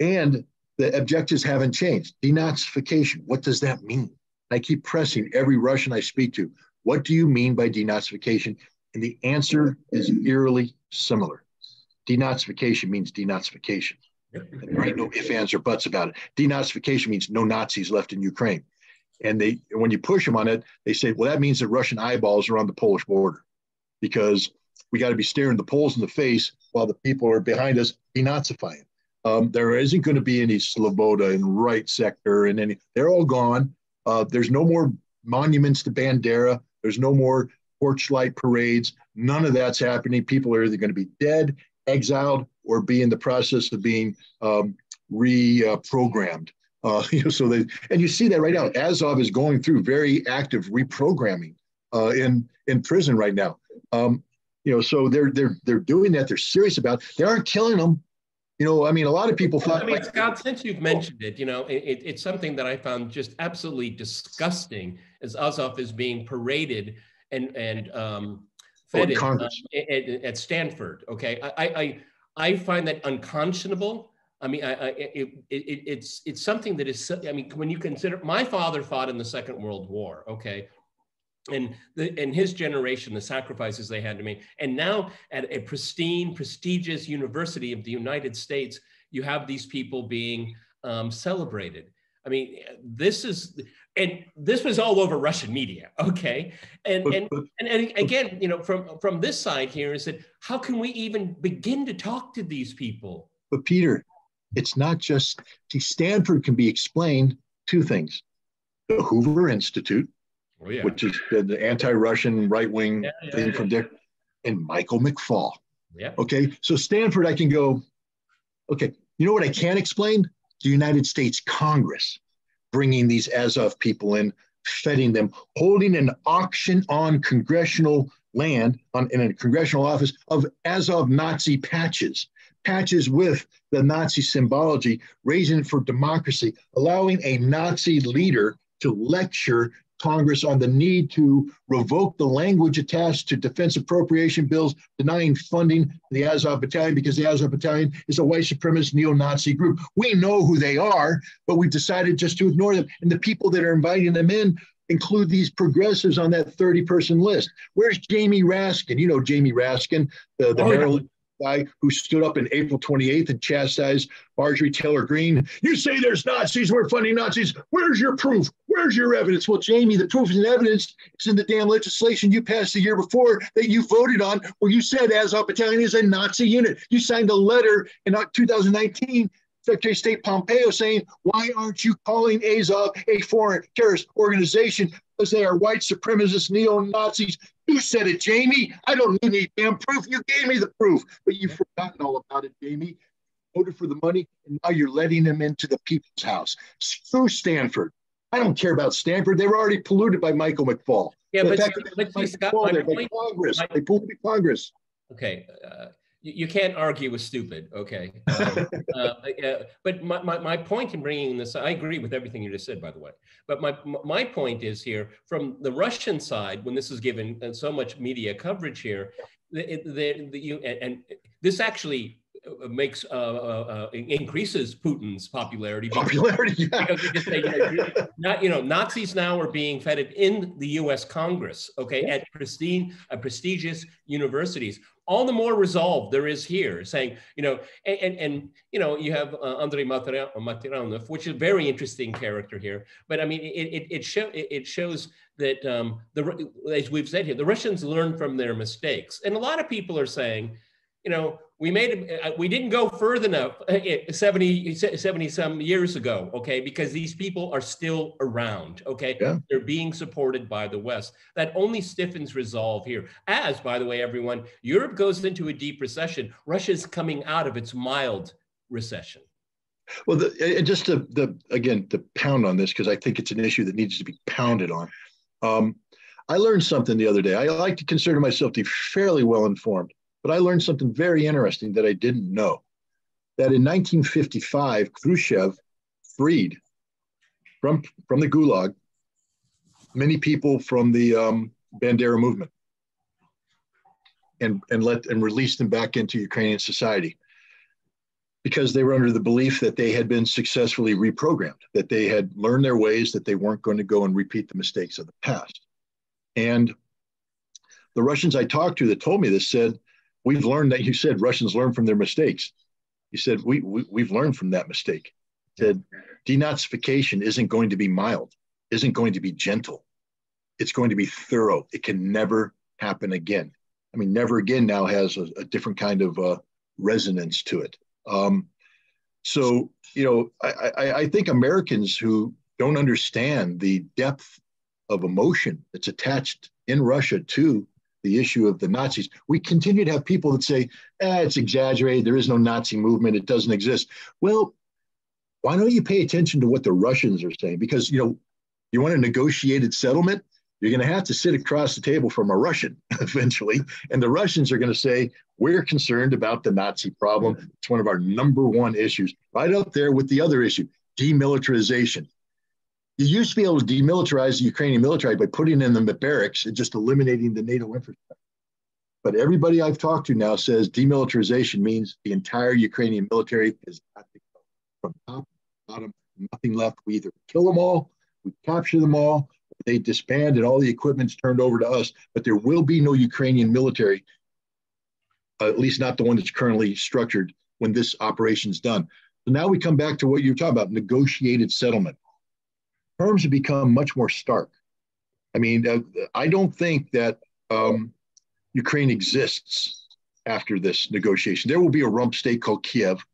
and the objectives haven't changed. Denazification, what does that mean? I keep pressing every Russian I speak to, what do you mean by denazification? And the answer is eerily similar. Denazification means denazification. And there ain't no ifs, ands, or buts about it. Denazification means no Nazis left in Ukraine. And when you push them on it, they say, well, that means that Russian eyeballs are on the Polish border, because we got to be staring the Poles in the face while the people are behind us denazifying. There isn't going to be any Sloboda in right sector and any, they're all gone. There's no more monuments to Bandera. There's no more torchlight parades. None of that's happening. People are either going to be dead, exiled, or be in the process of being reprogrammed. And you see that right now. Azov is going through very active reprogramming in prison right now. So they're doing that. They're serious about it. They aren't killing them. A lot of people thought. Scott, since you've mentioned it, it's something that I found just absolutely disgusting, as Azov is being paraded and fed at Stanford. Okay, I find that unconscionable. It's something that is. When you consider, my father fought in the Second World War. Okay. And his generation, the sacrifices they had to make. And now at a prestigious university of the United States, you have these people being celebrated. This was all over Russian media, okay? And again, from this side here is that how can we even begin to talk to these people? But Peter, it's not just, Stanford can be explained 2 things. The Hoover Institute, which is the anti-Russian right-wing thing from Dick, and Michael McFaul. Yeah. Okay, so Stanford, I can go, okay, you know what I can't explain? The United States Congress bringing these Azov people in, feeding them, holding an auction on congressional land, in a congressional office, of Azov Nazi patches with the Nazi symbology, raising it for democracy, allowing a Nazi leader to lecture Congress on the need to revoke the language attached to defense appropriation bills, denying funding to the Azov Battalion, because the Azov Battalion is a white supremacist neo-Nazi group. We know who they are, but we've decided just to ignore them. And the people that are inviting them in include these progressives on that 30-person list. Where's Jamie Raskin? You know Jamie Raskin, the Maryland guy who stood up in April 28th and chastised Marjorie Taylor Greene. You say there's Nazis, we're funding Nazis. Where's your proof? Where's your evidence? Well, Jamie, the proof and evidence is in the damn legislation you passed the year before that you voted on, where you said Azov Battalion is a Nazi unit. You signed a letter in 2019, Secretary of State Pompeo, saying, why aren't you calling Azov a foreign terrorist organization? Because they are white supremacist neo-Nazis. You said it, Jamie. I don't need any damn proof. You gave me the proof, but you've forgotten all about it, Jamie. Voted for the money, and now you're letting them into the people's house. Screw Stanford. I don't care about Stanford. They were already polluted by Michael McFaul. Yeah, but Scott, Congress. They polluted Congress. Okay. You can't argue with stupid, okay? But my point in bringing this, I agree with everything you just said, by the way. But my point is here, from the Russian side, when this is given so much media coverage here, and this actually makes increases Putin's popularity. Because they just say, Nazis now are being feted in the U.S. Congress, okay, at prestigious universities. All the more resolve there is here, saying, you have Andrei Matiranov, which is a very interesting character here. But it shows that as we've said here, the Russians learn from their mistakes, and a lot of people are saying, we didn't go further enough 70 some years ago, okay, because these people are still around, okay? Yeah. They're being supported by the West. That only stiffens resolve here. As, by the way, everyone, Europe goes into a deep recession. Russia's coming out of its mild recession. Well, just to pound on this, because I think it's an issue that needs to be pounded on. I learned something the other day. I like to consider myself to be fairly well informed. But I learned something very interesting that I didn't know, that in 1955, Khrushchev freed from the Gulag many people from the Bandera movement and release them back into Ukrainian society, because they were under the belief that they had been successfully reprogrammed, that they had learned their ways, that they weren't going to go and repeat the mistakes of the past. And the Russians I talked to that told me this said, we've learned that. You said Russians learn from their mistakes. He said, we've learned from that mistake. He said, denazification isn't going to be mild, isn't going to be gentle. It's going to be thorough. It can never happen again. I mean, never again now has a different kind of resonance to it. So, you know, I think Americans who don't understand the depth of emotion that's attached in Russia to the issue of the Nazis, we continue to have people that say, it's exaggerated, there is no Nazi movement, it doesn't exist. Well, why don't you pay attention to what the Russians are saying? Because, you know, you want a negotiated settlement, you're going to have to sit across the table from a Russian eventually. And the Russians are going to say, we're concerned about the Nazi problem. It's one of our number one issues, right up there with the other issue, demilitarization. You used to be able to demilitarize the Ukrainian military by putting in them at barracks and just eliminating the NATO infrastructure. But everybody I've talked to now says demilitarization means the entire Ukrainian military is got to go from top to bottom, nothing left. We either kill them all, we capture them all, they disband and all the equipment's turned over to us, but there will be no Ukrainian military, at least not the one that's currently structured when this operation's done. So now we come back to what you're talking about, negotiated settlement. Terms have become much more stark. I mean, I don't think that Ukraine exists after this negotiation. There will be a rump state called Kiev,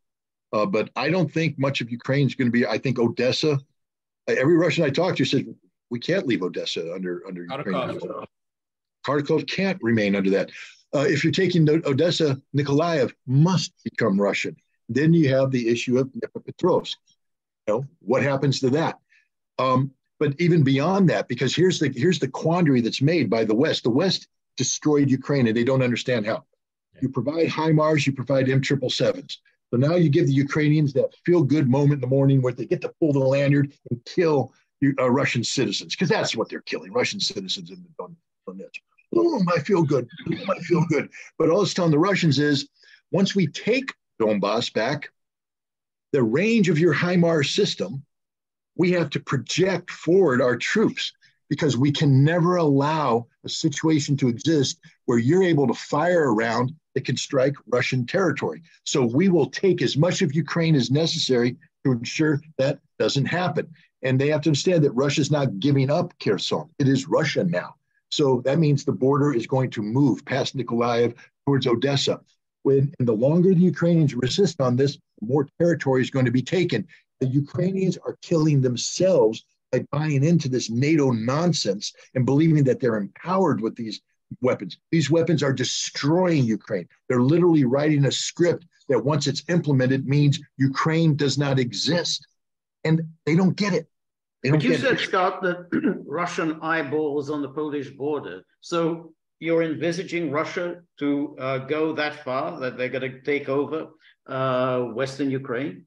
but I don't think much of Ukraine is going to be, I think Odessa, every Russian I talk to says, we can't leave Odessa under Ukraine. Kharkov can't remain under that. If you're taking Odessa, Nikolaev must become Russian. Then you have the issue of Dnipropetrovsk. You know, what happens to that? But even beyond that, because here's the quandary that's made by the West. The West destroyed Ukraine, and they don't understand how. You provide HIMARS, you provide M777s. So now you give the Ukrainians that feel-good moment in the morning where they get to pull the lanyard and kill Russian citizens, because that's what they're killing, Russian citizens in the Donetsk. Oh, I feel good. I feel good. But all it's telling the Russians is, once we take Donbass back, the range of your HIMARS system, we have to project forward our troops, because we can never allow a situation to exist where you're able to fire around that can strike Russian territory. So we will take as much of Ukraine as necessary to ensure that doesn't happen. And they have to understand that Russia's not giving up Kherson. It is Russia now. So that means the border is going to move past Nikolaev towards Odessa. And the longer the Ukrainians resist on this, the more territory is going to be taken. The Ukrainians are killing themselves by buying into this NATO nonsense and believing that they're empowered with these weapons. These weapons are destroying Ukraine. They're literally writing a script that once it's implemented means Ukraine does not exist. And they don't get it. But you said, Scott, that Russian eyeballs on the Polish border. So you're envisaging Russia to go that far, that they're going to take over Western Ukraine?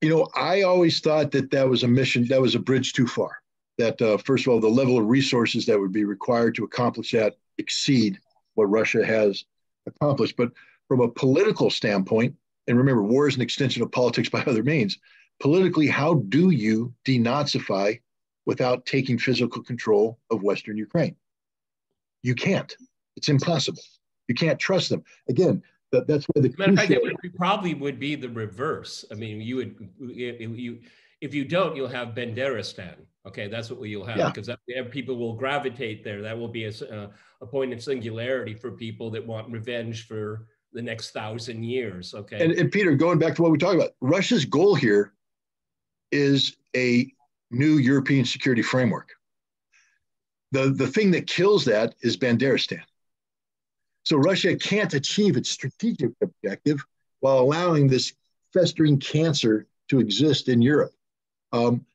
You know, I always thought that was a mission, that was a bridge too far. That, first of all, the level of resources that would be required to accomplish that exceed what Russia has accomplished. But from a political standpoint, and remember, war is an extension of politics by other means. Politically, how do you denazify without taking physical control of Western Ukraine? You can't. It's impossible. You can't trust them. Again, that's where the matter of fact, it probably would be the reverse. I mean, if you don't, you'll have Banderistan. Okay, that's what you'll have, because people will gravitate there. That will be a point of singularity for people that want revenge for the next 1,000 years. Okay. And Peter, going back to what we talked about, Russia's goal here is a new European security framework. The thing that kills that is Banderistan. So Russia can't achieve its strategic objective while allowing this festering cancer to exist in Europe.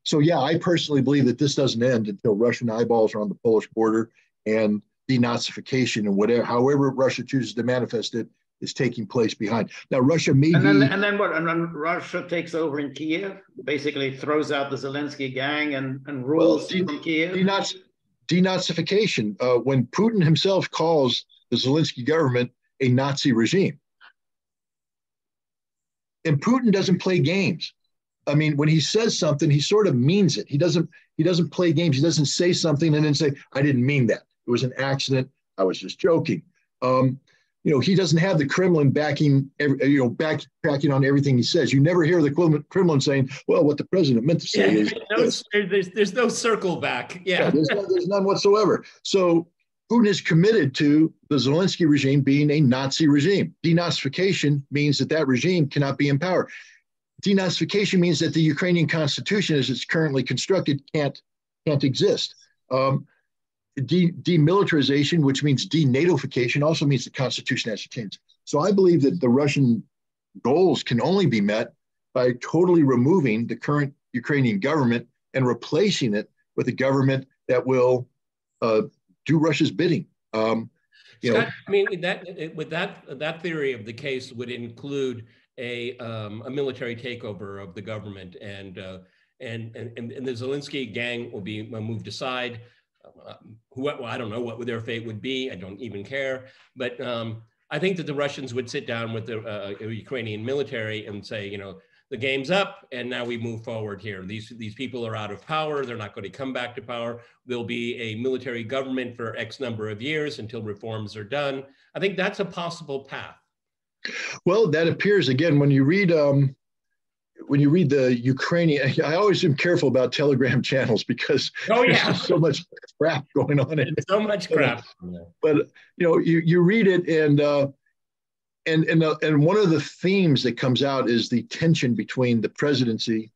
So yeah, I personally believe that this doesn't end until Russian eyeballs are on the Polish border and denazification and however Russia chooses to manifest it is taking place behind. Now, Russia may and then what? And then Russia takes over in Kiev, basically throws out the Zelensky gang and rules from Kiev. denazification, when Putin himself calls the Zelensky government a Nazi regime. And Putin doesn't play games. I mean, when he says something, he sort of means it. He doesn't play games. He doesn't say something and then say, I didn't mean that. It was an accident. I was just joking. He doesn't have the Kremlin backtracking on everything he says. You never hear the Kremlin saying, well, what the president meant to say is there's no circle back. Yeah, there's none whatsoever. So Putin is committed to the Zelensky regime being a Nazi regime. Denazification means that regime cannot be in power. Denazification means that the Ukrainian constitution, as it's currently constructed, can't exist. Demilitarization, which means denatification, also means the constitution has to change. So I believe that the Russian goals can only be met by totally removing the current Ukrainian government and replacing it with a government that will do Russia's bidding. Scott, I mean, that theory of the case would include a military takeover of the government, and the Zelensky gang will be moved aside. I don't know what their fate would be. I don't even care. But I think that the Russians would sit down with the Ukrainian military and say, the game's up, and now we move forward here. These people are out of power. They're not going to come back to power. There'll be a military government for X number of years until reforms are done. I think that's a possible path. Well, that appears, again, when you read the Ukrainian, I always am careful about Telegram channels because there's just so much crap going on. So much crap. But you read it, and one of the themes that comes out is the tension between the presidency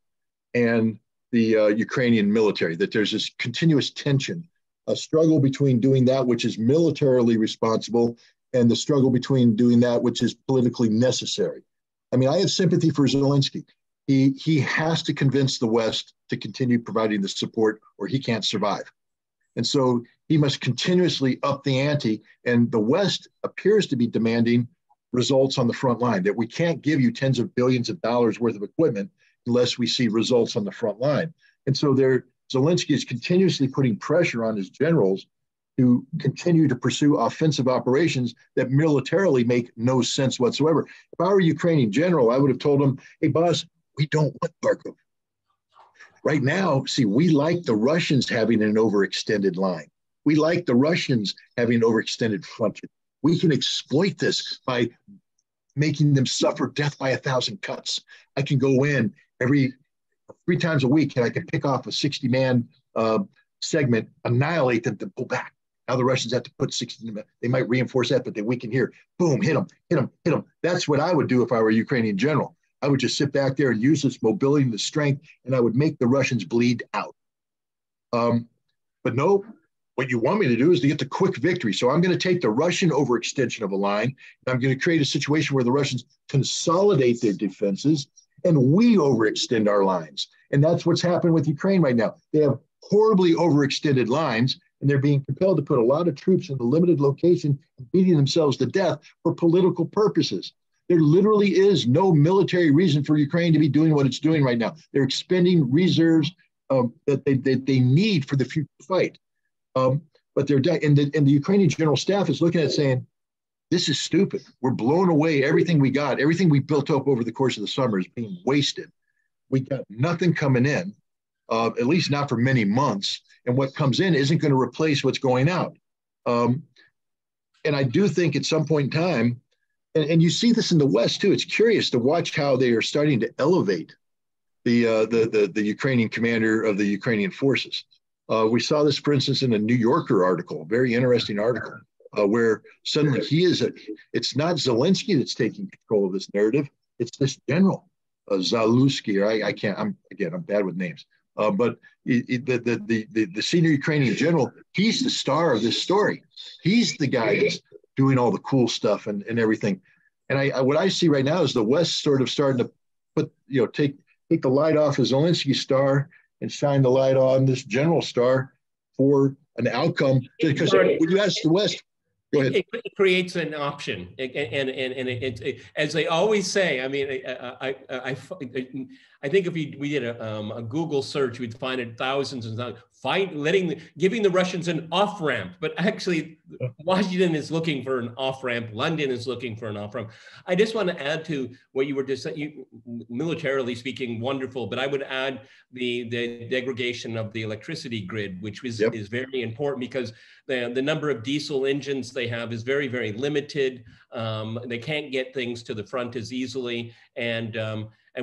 and the Ukrainian military. That there's this continuous tension, a struggle between doing that which is militarily responsible and the struggle between doing that which is politically necessary. I mean, I have sympathy for Zelensky. He has to convince the West to continue providing the support, or he can't survive. And so he must continuously up the ante. And the West appears to be demanding results on the front line, that we can't give you tens of billions of dollars worth of equipment unless we see results on the front line. And so Zelensky is continuously putting pressure on his generals to continue to pursue offensive operations that militarily make no sense whatsoever. If I were a Ukrainian general, I would have told him, hey, boss, we don't want Kharkov. Right now, see, we like the Russians having an overextended line. We like the Russians having an overextended frontage. We can exploit this by making them suffer death by 1,000 cuts. I can go in every 3 times a week and I can pick off a 60-man segment, annihilate them, to pull back. Now the Russians have to put 60, they might reinforce that, but they weaken here. Boom, hit them. That's what I would do if I were a Ukrainian general. I would just sit back there and use this mobility and the strength, and I would make the Russians bleed out. But no, what you want me to do is to get the quick victory. So I'm going to take the Russian overextension of a line, and I'm going to create a situation where the Russians consolidate their defenses, and we overextend our lines. And that's what's happened with Ukraine right now. They have horribly overextended lines, and they're being compelled to put a lot of troops in a limited location, beating themselves to death for political purposes. There literally is no military reason for Ukraine to be doing what it's doing right now. They're expending reserves that they need for the future fight. But they're and the Ukrainian general staff is looking at it saying, this is stupid. We're blowing away everything we got. Everything we built up over the course of the summer is being wasted. We got nothing coming in, at least not for many months. And what comes in isn't going to replace what's going out. And I do think at some point in time, and you see this in the West too, it's curious to watch how they are starting to elevate the Ukrainian commander of the Ukrainian forces. We saw this, for instance, in a New Yorker article, a very interesting article, where suddenly it's not Zelensky that's taking control of this narrative, it's this general, Zaluzhky, or I'm bad with names. But the senior Ukrainian general, he's the star of this story. He's the guy that's doing all the cool stuff and everything. And what I see right now is the West sort of starting to put, take the light off of Zelensky's star and shine the light on this general star for an outcome. Because when you ask the West, go ahead. It creates an option, and it, as they always say. I mean, I I think if we did a Google search, we'd find it thousands and thousands, giving the Russians an off-ramp. But actually, Washington is looking for an off-ramp. London is looking for an off-ramp. I just want to add to what you were just saying, militarily speaking, wonderful. But I would add the degradation of the electricity grid, which is very important, because the number of diesel engines they have is very, very limited. They can't get things to the front as easily. And I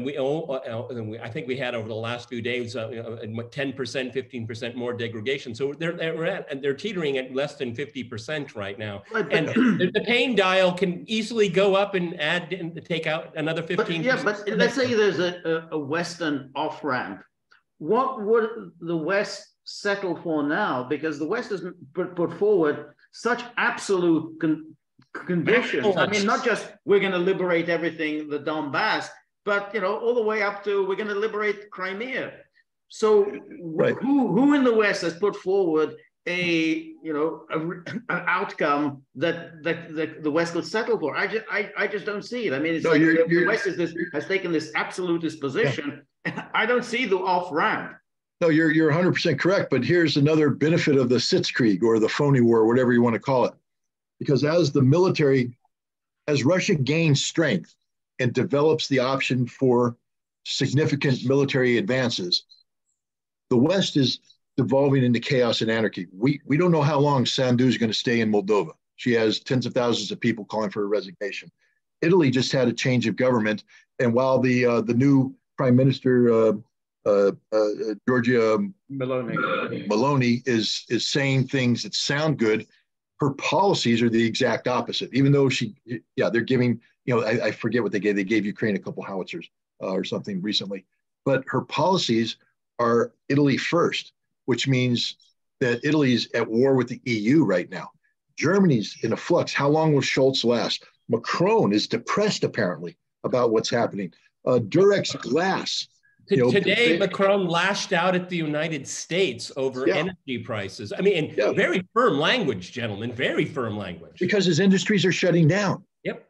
think we had over the last few days 10%, 15% more degradation. So they're teetering at less than 50% right now. And the pain dial can easily go up and add and take out another 15%. But let's say there's a Western off-ramp. What would the West settle for now? Because the West has put forward such absolute conditions. I mean, not just we're going to liberate everything, the Donbass, but all the way up to we're going to liberate Crimea. So who in the West has put forward an outcome that the West could settle for? I just don't see it. I mean, it's the West has taken this absolutist position. Yeah. I don't see the off ramp. No, you're 100% correct. But here's another benefit of the Sitzkrieg, or the phony war, whatever you want to call it, because as Russia gains strength and develops the option for significant military advances, the West is devolving into chaos and anarchy. We don't know how long Sandu is going to stay in Moldova. She has tens of thousands of people calling for her resignation. Italy just had a change of government, and while the new Prime Minister Giorgia Meloni is saying things that sound good, her policies are the exact opposite. Even though they're giving, I forget what they gave. They gave Ukraine a couple howitzers or something recently, but her policies are Italy first, which means that Italy's at war with the EU right now. Germany's in a flux. How long will Scholz last? Macron is depressed, apparently, about what's happening. Durex Glass. Today, Macron lashed out at the United States over energy prices. I mean, very firm language, gentlemen, very firm language. Because his industries are shutting down. Yep.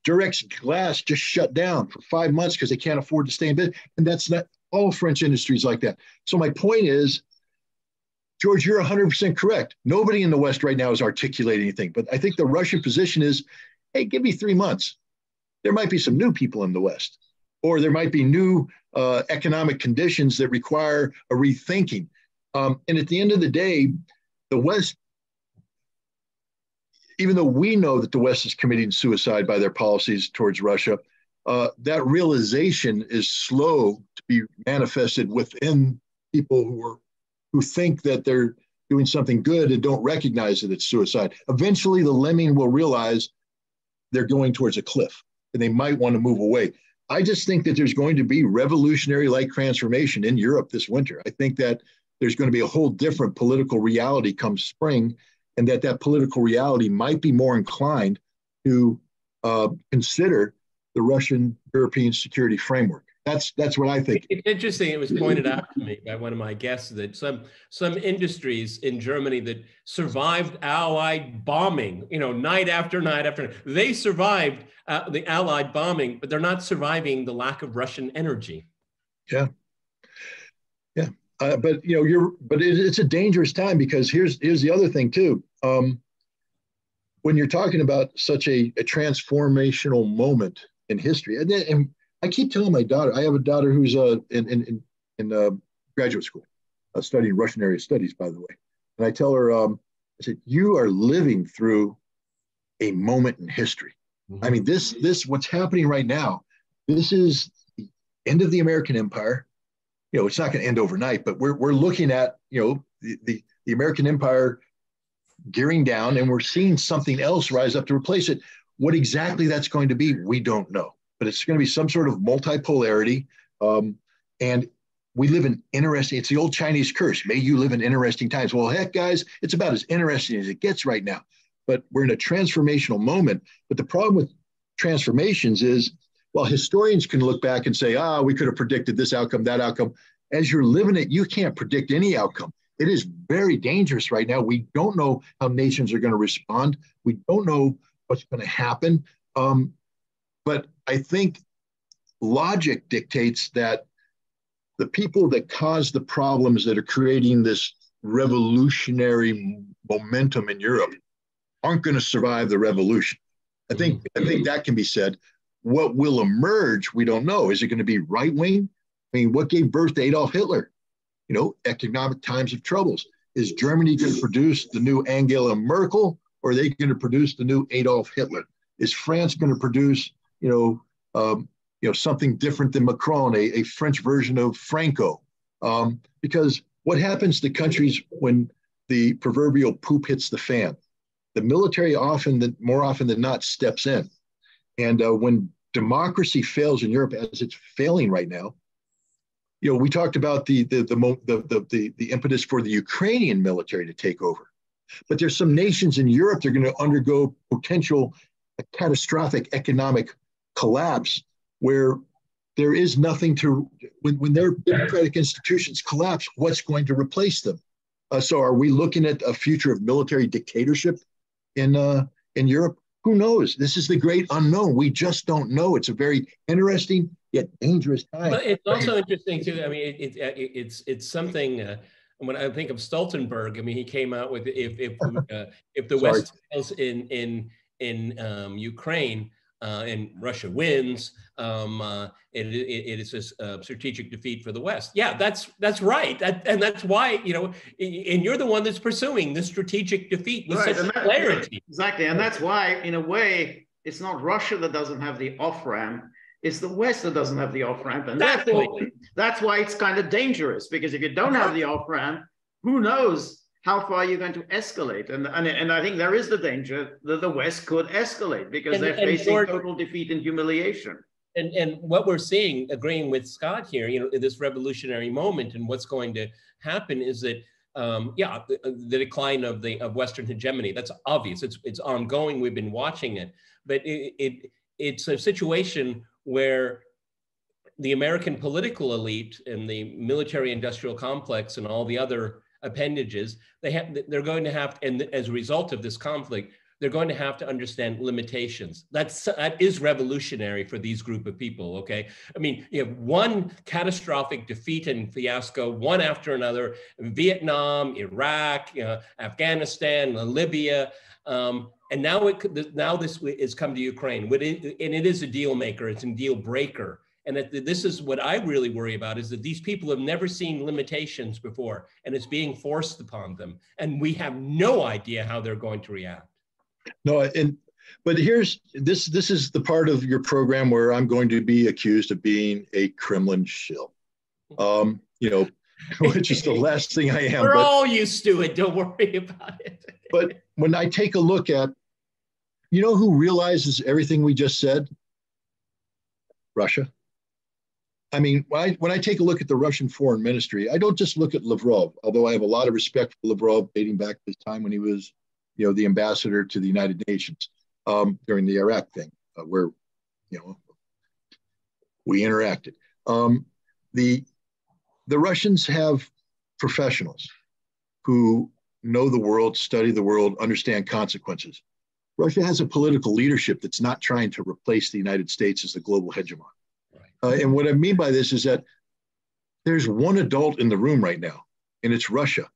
Durex Glass just shut down for 5 months because they can't afford to stay in business. And that's not all French industries like that. So my point is, George, you're 100% correct. Nobody in the West right now is articulating anything. But I think the Russian position is, hey, give me 3 months. There might be some new people in the West, or there might be new economic conditions that require a rethinking. And at the end of the day, the West, even though we know that the West is committing suicide by their policies towards Russia, that realization is slow to be manifested within people who think that they're doing something good and don't recognize that it's suicide. Eventually, the lemming will realize they're going towards a cliff and they might want to move away. I just think that there's going to be revolutionary-like transformation in Europe this winter. I think that there's going to be a whole different political reality come spring, and that political reality might be more inclined to consider the Russian-European security framework. That's what I think. It's interesting. It was pointed out to me by one of my guests that some industries in Germany that survived Allied bombing, night after night after night, they survived the Allied bombing, but they're not surviving the lack of Russian energy. Yeah. But it's a dangerous time, because here's the other thing too. When you're talking about such a transformational moment in history, and I keep telling my daughter, I have a daughter who's in graduate school, studying Russian area studies, by the way. And I tell her, I said, you are living through a moment in history. Mm-hmm. I mean, this what's happening right now, this is the end of the American Empire. It's not going to end overnight, but we're looking at, the American Empire gearing down, and we're seeing something else rise up to replace it. What exactly that's going to be, we don't know. But it's going to be some sort of multipolarity. And we live in it's the old Chinese curse. May you live in interesting times. Well, heck, guys, it's about as interesting as it gets right now. But we're in a transformational moment. But the problem with transformations is, while historians can look back and say, we could have predicted this outcome, that outcome. As you're living it, you can't predict any outcome. It is very dangerous right now. We don't know how nations are going to respond. We don't know what's going to happen. But I think logic dictates that the people that cause the problems that are creating this revolutionary momentum in Europe aren't going to survive the revolution. I think that can be said. What will emerge, we don't know. Is it going to be right wing? I mean, what gave birth to Adolf Hitler? You know, economic times of troubles. Is Germany going to produce the new Angela Merkel, or are they going to produce the new Adolf Hitler? Is France going to produce, something different than Macron, a French version of Franco? Because what happens to countries when the proverbial poop hits the fan? The military more often than not steps in. And when democracy fails in Europe, as it's failing right now, you know, we talked about the impetus for the Ukrainian military to take over. But there's some nations in Europe that are going to undergo potential catastrophic economic collapse where there is nothing to, when their democratic institutions collapse, what's going to replace them? So are we looking at a future of military dictatorship in Europe? Who knows? This is the great unknown. We just don't know. It's a very interesting yet dangerous time. But it's also interesting too. I mean, it's something. When I think of Stoltenberg, I mean, he came out with if the West fails in Ukraine and Russia wins, it is a strategic defeat for the West. Yeah, that's right, and that's why, you know, and you're the one that's pursuing the strategic defeat with such clarity. Exactly, and that's why, in a way, it's not Russia that doesn't have the off ramp. It's the West that doesn't have the off ramp, and therefore that's why it's kind of dangerous. Because if you don't have the off ramp, who knows how far you're going to escalate? And I think there is the danger that the West could escalate because they're facing total defeat and humiliation. And what we're seeing, agreeing with Scott here, you know, this revolutionary moment, and what's going to happen is that, the decline of Western hegemony. That's obvious. It's ongoing. We've been watching it, but it's a situation where the American political elite and the military-industrial complex and all the other appendages, they're going to have, and as a result of this conflict, they're going to have to understand limitations. That is revolutionary for these group of people, okay? I mean, you have one catastrophic defeat and fiasco, one after another, Vietnam, Iraq, Afghanistan, Libya, and now this has come to Ukraine, and it is a deal maker, it's a deal breaker. And this is what I really worry about, is that these people have never seen limitations before, and it's being forced upon them. And we have no idea how they're going to react. No, but this is the part of your program where I'm going to be accused of being a Kremlin shill. Which is the last thing I am. We're all used to it, don't worry about it. But when I take a look at, you know who realizes everything we just said? Russia. I mean, when I take a look at the Russian foreign ministry, I don't just look at Lavrov, although I have a lot of respect for Lavrov dating back to his time when he was, the ambassador to the United Nations during the Iraq thing, where, we interacted. The Russians have professionals who know the world, study the world, understand consequences. Russia has a political leadership that's not trying to replace the United States as the global hegemon. Right. And what I mean by this is that there's one adult in the room right now, and it's Russia.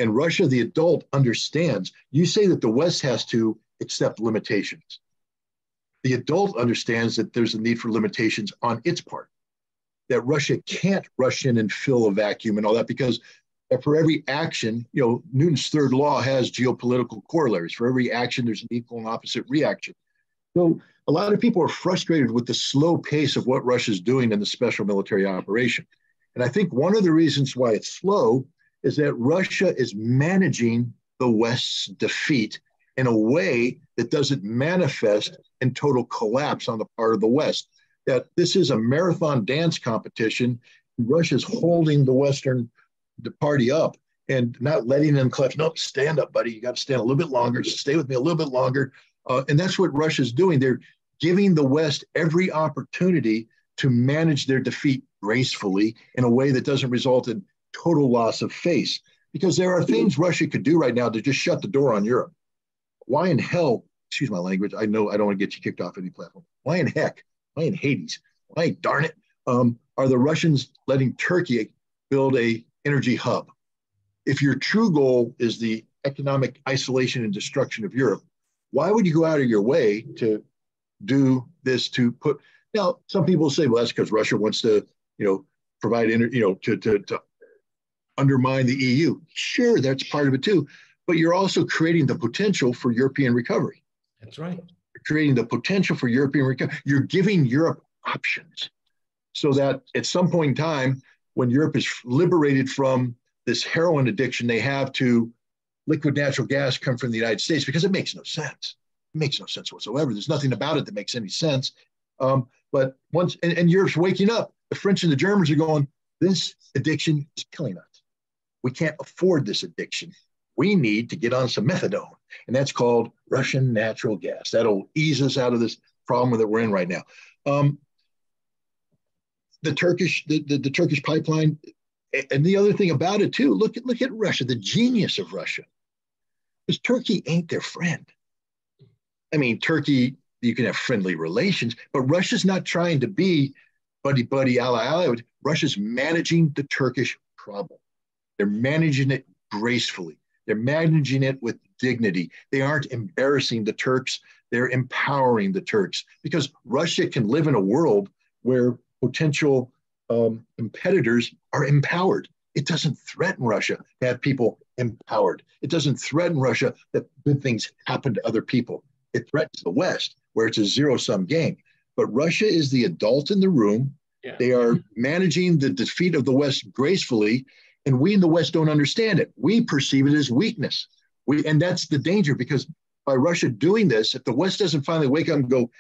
And Russia, the adult, understands. You say that the West has to accept limitations. The adult understands that there's a need for limitations on its part, that Russia can't rush in and fill a vacuum and all that, because for every action, Newton's third law has geopolitical corollaries. For every action, there's an equal and opposite reaction. So a lot of people are frustrated with the slow pace of what Russia's doing in the special military operation. And I think one of the reasons why it's slow is that Russia is managing the West's defeat in a way that doesn't manifest in total collapse on the part of the West. That this is a marathon dance competition. Russia's holding the Western party up and not letting them collapse. Nope, stand up, buddy. You got to stand a little bit longer. Stay with me a little bit longer. And that's what Russia's doing. They're giving the West every opportunity to manage their defeat gracefully in a way that doesn't result in total loss of face. Because there are things Russia could do right now to just shut the door on Europe. Why in hell, excuse my language, I know I don't want to get you kicked off any platform. Why in heck, why in Hades, why darn it, are the Russians letting Turkey build a energy hub? If your true goal is the economic isolation and destruction of Europe, why would you go out of your way to do this to put, now, some people say, well, that's because Russia wants to, provide, to undermine the EU. Sure, that's part of it too. But you're also creating the potential for European recovery. That's right. You're creating the potential for European recovery. You're giving Europe options so that at some point in time, when Europe is liberated from this heroin addiction they have to liquid natural gas come from the United States, because it makes no sense. It makes no sense whatsoever. There's nothing about it that makes any sense. But once, and Europe's waking up, the French and the Germans are going, this addiction is killing us. We can't afford this addiction. We need to get on some methadone. And that's called Russian natural gas. That'll ease us out of this problem that we're in right now. The Turkish pipeline, and the other thing about it too, look at Russia, the genius of Russia, is Turkey ain't their friend. I mean, Turkey, you can have friendly relations, but Russia's not trying to be buddy, ally. Russia's managing the Turkish problem. They're managing it gracefully. They're managing it with dignity. They aren't embarrassing the Turks. They're empowering the Turks, because Russia can live in a world where potential competitors are empowered. It doesn't threaten Russia to have people empowered. It doesn't threaten Russia that good things happen to other people. It threatens the West, where it's a zero-sum game. But Russia is the adult in the room. Yeah. They are managing the defeat of the West gracefully, and we in the West don't understand it. We perceive it as weakness. And that's the danger, because by Russia doing this, if the West doesn't finally wake up and go,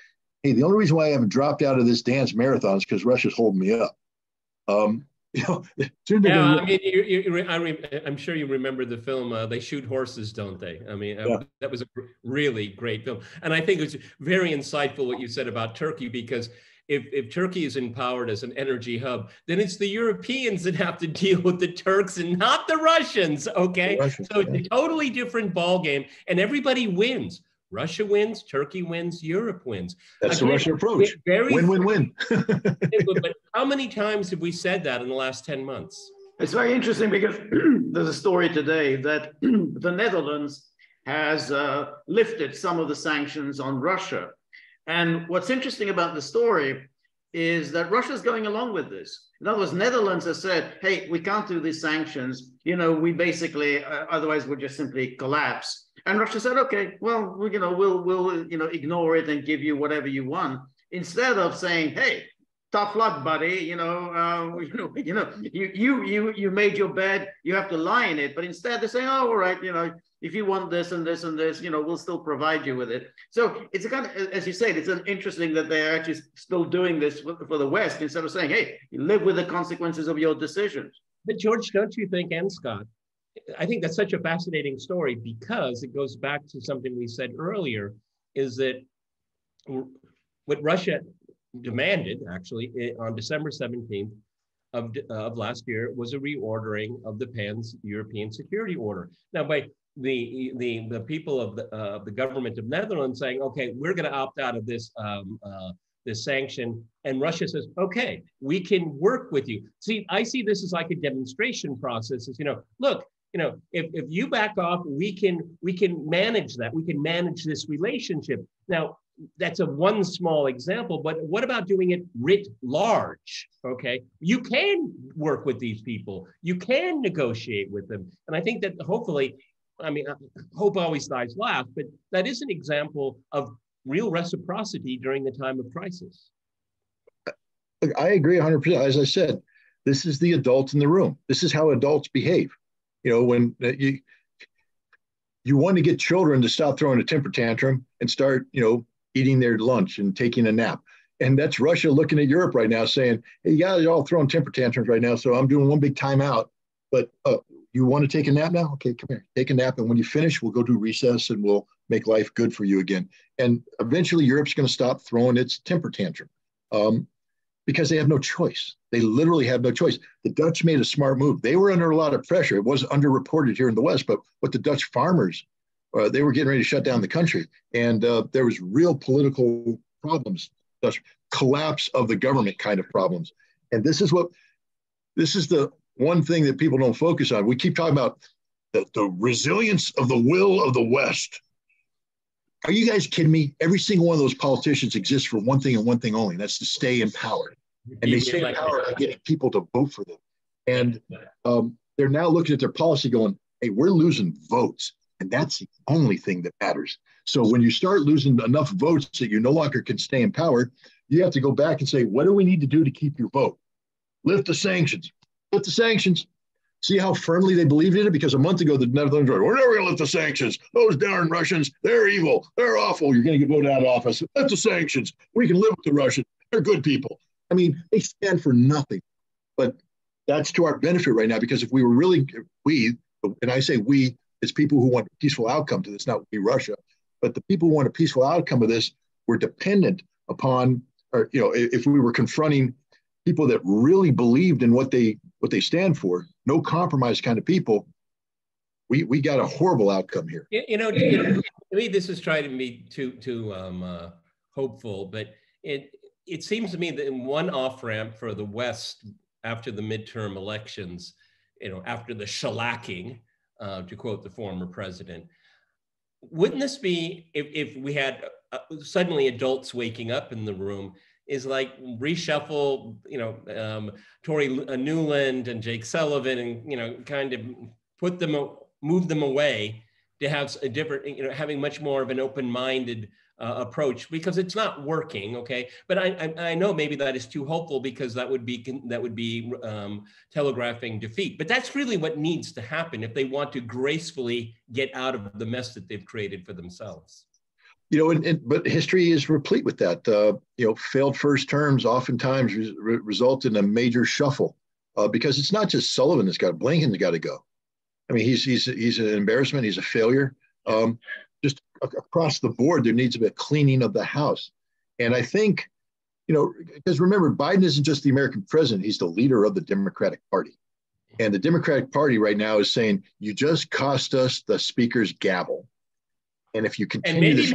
hey, the only reason why I haven't dropped out of this dance marathon is because Russia's holding me up. I'm sure you remember the film, They Shoot Horses, Don't They? I mean, that was a really great film. And I think it was very insightful what you said about Turkey, because if Turkey is empowered as an energy hub, then it's the Europeans that have to deal with the Turks and not the Russians, okay? So it's a totally different ballgame, and everybody wins. Russia wins, Turkey wins, Europe wins. That's the Russian approach. Win. But how many times have we said that in the last 10 months? It's very interesting, because there's a story today that the Netherlands has lifted some of the sanctions on Russia. And what's interesting about the story is that Russia's going along with this. In other words, Netherlands has said, hey, we can't do these sanctions. We basically, otherwise we'll just simply collapse. And Russia said, okay, well, we'll ignore it and give you whatever you want, instead of saying, hey, tough luck, buddy. You made your bed, you have to lie in it. But instead they're saying, oh, all right, if you want this and this and this, we'll still provide you with it. So it's a kind of, as you said, it's interesting that they're actually still doing this for the West, instead of saying, hey, you live with the consequences of your decisions. But George, don't you think, and Scott, I think that's such a fascinating story, because it goes back to something we said earlier, is that what Russia demanded, actually, on December 17th of last year, was a reordering of the Pan-European Security Order. Now, by the people of the government of Netherlands saying, okay, we're going to opt out of this this sanction, and Russia says, okay, we can work with you. See, I see this as like a demonstration process. Is, look, if you back off, we can manage that. We can manage this relationship. Now, that's one small example, but what about doing it writ large? Okay, you can work with these people. You can negotiate with them, and I think that hopefully, hope always dies last, but that is an example of real reciprocity during the time of crisis. I agree 100%. As I said, this is the adult in the room. This is how adults behave. When you want to get children to stop throwing a temper tantrum and start, eating their lunch and taking a nap. And that's Russia looking at Europe right now saying, hey, you guys are all throwing temper tantrums right now, so I'm doing one big timeout. But you want to take a nap now? Okay, come here, take a nap. And when you finish, we'll go do recess and we'll make life good for you again. And eventually Europe's going to stop throwing its temper tantrum because they have no choice. They literally have no choice. The Dutch made a smart move. They were under a lot of pressure. It was underreported here in the West, but what the Dutch farmers, they were getting ready to shut down the country. And there was real political problems, Dutch collapse of the government kind of problems. And this is the one thing that people don't focus on. We keep talking about the resilience of the will of the West. Are you guys kidding me? Every single one of those politicians exists for one thing and one thing only. That's to stay in power. And they stay in power by getting people to vote for them. And they're now looking at their policy going, hey, we're losing votes. And that's the only thing that matters. So when you start losing enough votes that you no longer can stay in power, you have to go back and say, what do we need to do to keep your vote? Lift the sanctions. Lift the sanctions. See how firmly they believed in it? Because a month ago, the Netherlands were, we're never going to lift the sanctions. Those darn Russians, they're evil. They're awful. You're going to get voted out of office. Lift the sanctions. We can live with the Russians. They're good people. I mean, they stand for nothing. But that's to our benefit right now, because if we were really, and I say we, it's people who want a peaceful outcome to this, not we, Russia, but the people who want a peaceful outcome of this were dependent upon, or, if we were confronting people that really believed in what they stand for, no compromise kind of people, we got a horrible outcome here. To me, this is trying to be too hopeful, but it seems to me that one off-ramp for the West after the midterm elections, after the shellacking, to quote the former president, wouldn't this be, if we had suddenly adults waking up in the room, is like reshuffle, Tory Newland and Jake Sullivan, and kind of move them away to have a different, having much more of an open-minded approach, because it's not working, okay? But I know maybe that is too hopeful, because that would be telegraphing defeat. But that's really what needs to happen if they want to gracefully get out of the mess that they've created for themselves. But history is replete with that. Failed first terms oftentimes result in a major shuffle, because it's not just Sullivan that's got, Blinken's got to go. I mean, he's an embarrassment. He's a failure. Just across the board, there needs to be a cleaning of the house. And I think, because remember, Biden isn't just the American president, he's the leader of the Democratic Party. And the Democratic Party right now is saying, you just cost us the speaker's gavel. And if you continue maybe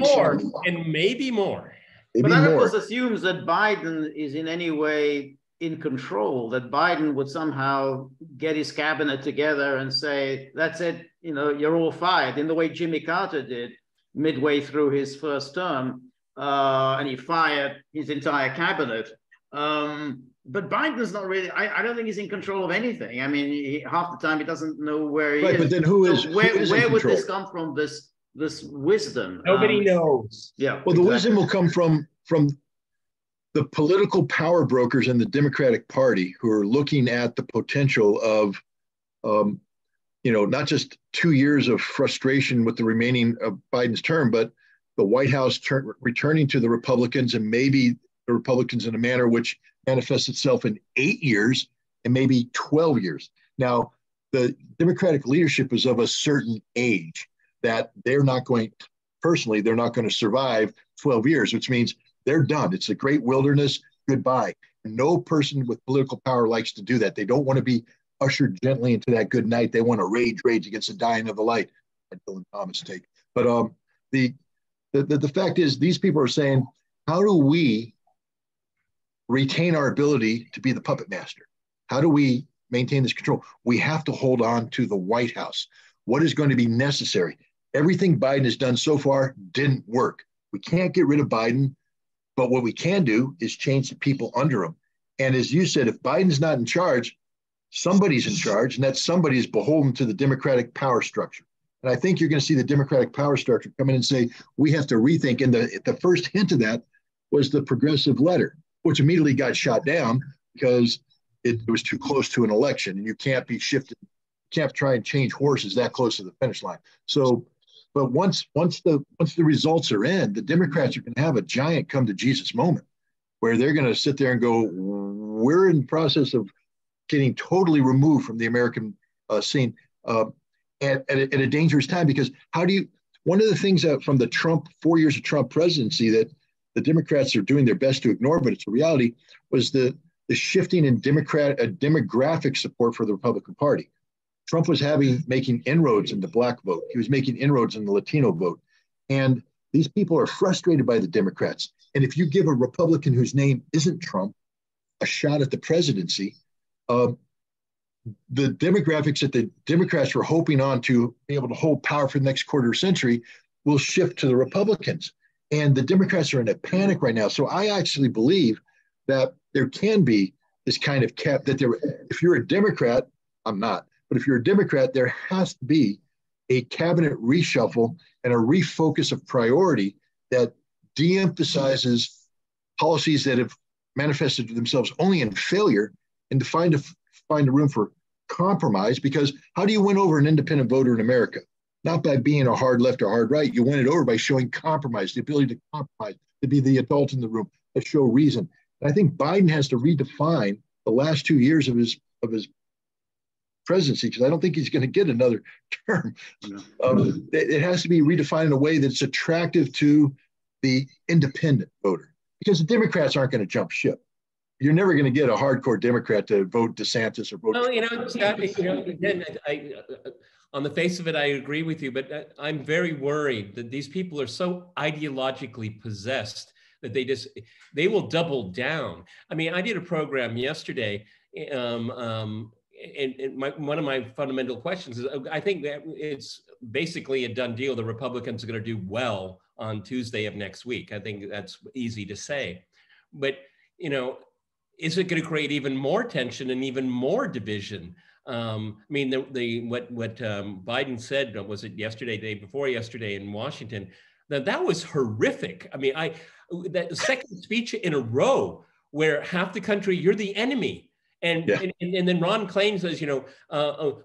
more. But that, of course, assumes that Biden is in any way in control, that Biden would somehow get his cabinet together and say, that's it, you're all fired, in the way Jimmy Carter did midway through his first term, and he fired his entire cabinet. But Biden's not really, I don't think he's in control of anything. I mean, half the time he doesn't know where he is. But then who is where would this come from, this wisdom? Nobody knows. Yeah. Well, the wisdom will come from the political power brokers in the Democratic Party, who are looking at the potential of, not just 2 years of frustration with the remaining of Biden's term, but the White House returning to the Republicans, and maybe the Republicans in a manner which manifests itself in 8 years and maybe 12 years. Now, the Democratic leadership is of a certain age that they're not going to survive 12 years, which means they're done. It's a great wilderness. Goodbye. No person with political power likes to do that. They don't want to be ushered gently into that good night. They want to rage against the dying of the light. Dylan Thomas take. But the fact is, these people are saying, how do we retain our ability to be the puppet master? How do we maintain this control? We have to hold on to the White House. What is going to be necessary? Everything Biden has done so far didn't work. We can't get rid of Biden, but what we can do is change the people under him. And as you said, if Biden's not in charge, somebody's in charge, and that somebody is beholden to the Democratic power structure. And I think you're going to see the Democratic power structure come in and say, we have to rethink. And the first hint of that was the progressive letter, which immediately got shot down because it was too close to an election, and you can't be shifted, can't try and change horses that close to the finish line. So, but once the results are in, the Democrats are going to have a giant come to Jesus moment, where they're going to sit there and go, we're in the process of getting totally removed from the American scene at a dangerous time. Because one of the things that from the 4 years of Trump presidency that the Democrats are doing their best to ignore, but it's a reality, was the shifting in demographic support for the Republican Party. Trump was making inroads in the black vote. He was making inroads in the Latino vote. And these people are frustrated by the Democrats. And if you give a Republican whose name isn't Trump a shot at the presidency, the demographics that the Democrats were hoping on to be able to hold power for the next quarter century will shift to the Republicans. And the Democrats are in a panic right now. So I actually believe that there can be this kind of cap that if you're a Democrat, I'm not, but if you're a Democrat, there has to be a cabinet reshuffle and a refocus of priority that de-emphasizes policies that have manifested themselves only in failure, and to find a room for compromise. Because how do you win over an independent voter in America? Not by being a hard left or hard right. You win it over by showing compromise, the ability to compromise, to be the adult in the room, to show reason. And I think Biden has to redefine the last 2 years of his presidency, because I don't think he's going to get another term. It has to be redefined in a way that's attractive to the independent voter, because the Democrats aren't going to jump ship. You're never going to get a hardcore Democrat to vote DeSantis or vote. Well, Scott, again, on the face of it, I agree with you, but I'm very worried that these people are so ideologically possessed that they will double down. I mean, I did a program yesterday, and one of my fundamental questions is, I think that it's basically a done deal. The Republicans are going to do well on Tuesday of next week. I think that's easy to say. But, is it going to create even more tension and even more division? I mean, what Biden said, was it yesterday, day before yesterday in Washington, that was horrific. I mean, that second speech in a row where half the country, you're the enemy. And then Ron Klain says,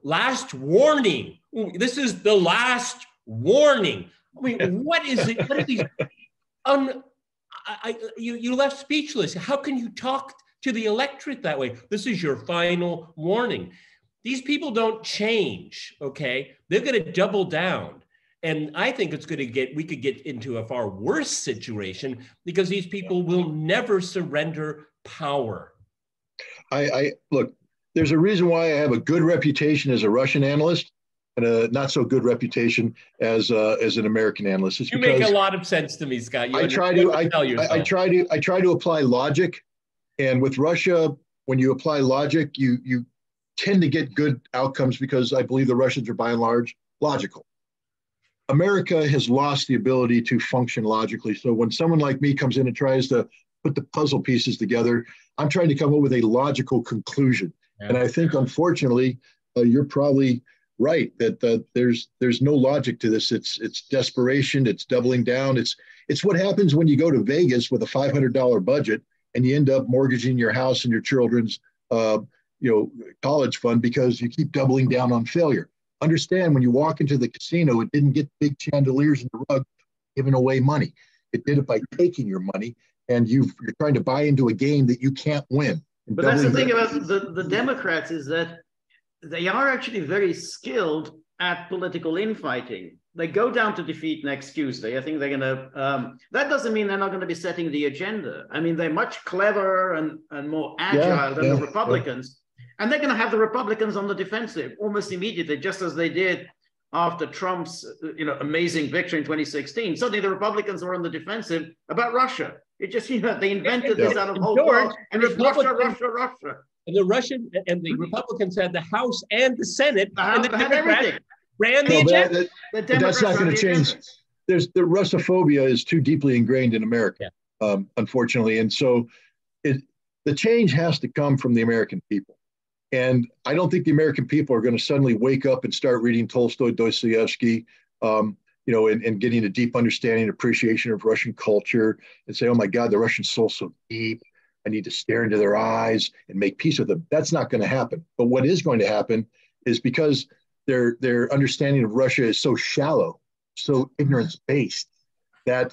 last warning. This is the last warning. I mean, what is it? What are these? You left speechless. How can you talk to the electorate that way? This is your final warning. These people don't change, okay? They're going to double down. And I think we could get into a far worse situation, because these people will never surrender power. I look, there's a reason why I have a good reputation as a Russian analyst and a not so good reputation as an American analyst. You make a lot of sense to me, Scott. I try to apply logic, and with Russia, when you apply logic, you tend to get good outcomes, because I believe the Russians are by and large logical. America has lost the ability to function logically. So when someone like me comes in and tries to put the puzzle pieces together, I'm trying to come up with a logical conclusion. Yeah. And I think, unfortunately, you're probably right that there's no logic to this. It's desperation. It's doubling down. It's what happens when you go to Vegas with a $500 budget and you end up mortgaging your house and your children's college fund because you keep doubling down on failure. Understand, when you walk into the casino, it didn't get big chandeliers in the rug giving away money. It did it by taking your money, and you're trying to buy into a game that you can't win. But that's the thing about the Democrats, is that they are actually very skilled at political infighting. They go down to defeat next Tuesday. I think they're going to, that doesn't mean they're not going to be setting the agenda. I mean, they're much cleverer and more agile than the Republicans. And they're going to have the Republicans on the defensive almost immediately, just as they did after Trump's amazing victory in 2016. Suddenly the Republicans were on the defensive about Russia. It just, they invented this out of whole cloth, and it's Russia. And the Republicans had the House and the Senate, and the Democrats ran the agenda. But that's not going to change. The Russophobia is too deeply ingrained in America, unfortunately. And so the change has to come from the American people. And I don't think the American people are going to suddenly wake up and start reading Tolstoy, Dostoevsky, and getting a deep understanding and appreciation of Russian culture and say, oh my God, the Russian soul's so deep. I need to stare into their eyes and make peace with them. That's not going to happen. But what is going to happen is, because their understanding of Russia is so shallow, so ignorance-based, that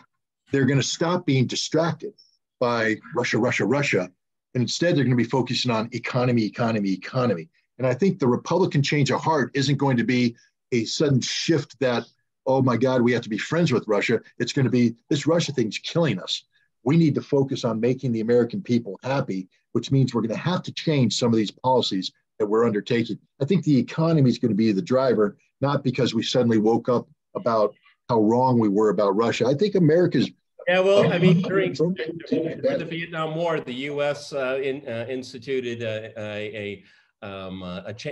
they're going to stop being distracted by Russia. And instead, they're going to be focusing on economy. And I think the Republican change of heart isn't going to be a sudden shift that, oh my God, we have to be friends with Russia. It's going to be, this Russia thing's killing us. We need to focus on making the American people happy, which means we're going to have to change some of these policies that we're undertaking. I think the economy is going to be the driver, not because we suddenly woke up about how wrong we were about Russia. I think America's Yeah, well, I mean, during the Vietnam War, the U.S. instituted a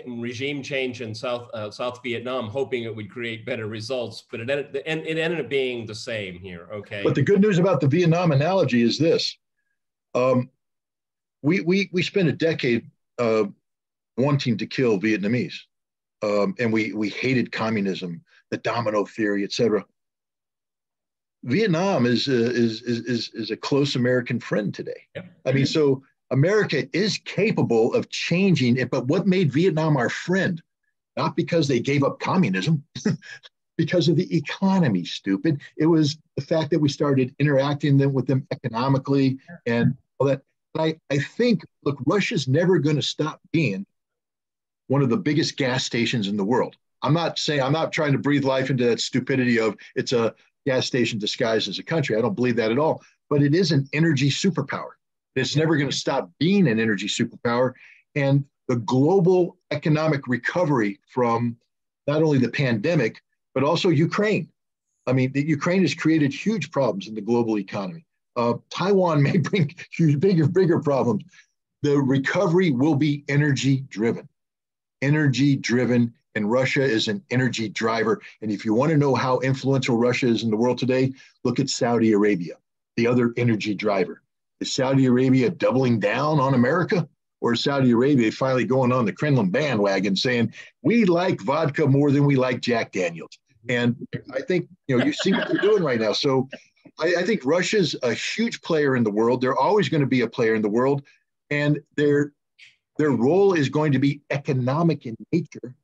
regime change in South Vietnam, hoping it would create better results, but it ended up being the same here. Okay. But the good news about the Vietnam analogy is this: we spent a decade wanting to kill Vietnamese, and we hated communism, the domino theory, etc. Vietnam is a close American friend today. Yep. I mean, so America is capable of changing it, but what made Vietnam our friend? Not because they gave up communism, because of the economy, stupid. It was the fact that we started interacting with them economically and all that. And I think, look, Russia's never going to stop being one of the biggest gas stations in the world. I'm not trying to breathe life into that stupidity of it's a gas station disguised as a country. I don't believe that at all. But it is an energy superpower. It's never going to stop being an energy superpower. And the global economic recovery from not only the pandemic, but also Ukraine. I mean, Ukraine has created huge problems in the global economy. Taiwan may bring huge, bigger problems. The recovery will be energy driven, and Russia is an energy driver. And if you want to know how influential Russia is in the world today, look at Saudi Arabia, the other energy driver. Is Saudi Arabia doubling down on America? Or is Saudi Arabia finally going on the Kremlin bandwagon saying, we like vodka more than we like Jack Daniels? And I think, you see what they're doing right now. So I think Russia's a huge player in the world. They're always going to be a player in the world. And their role is going to be economic in nature.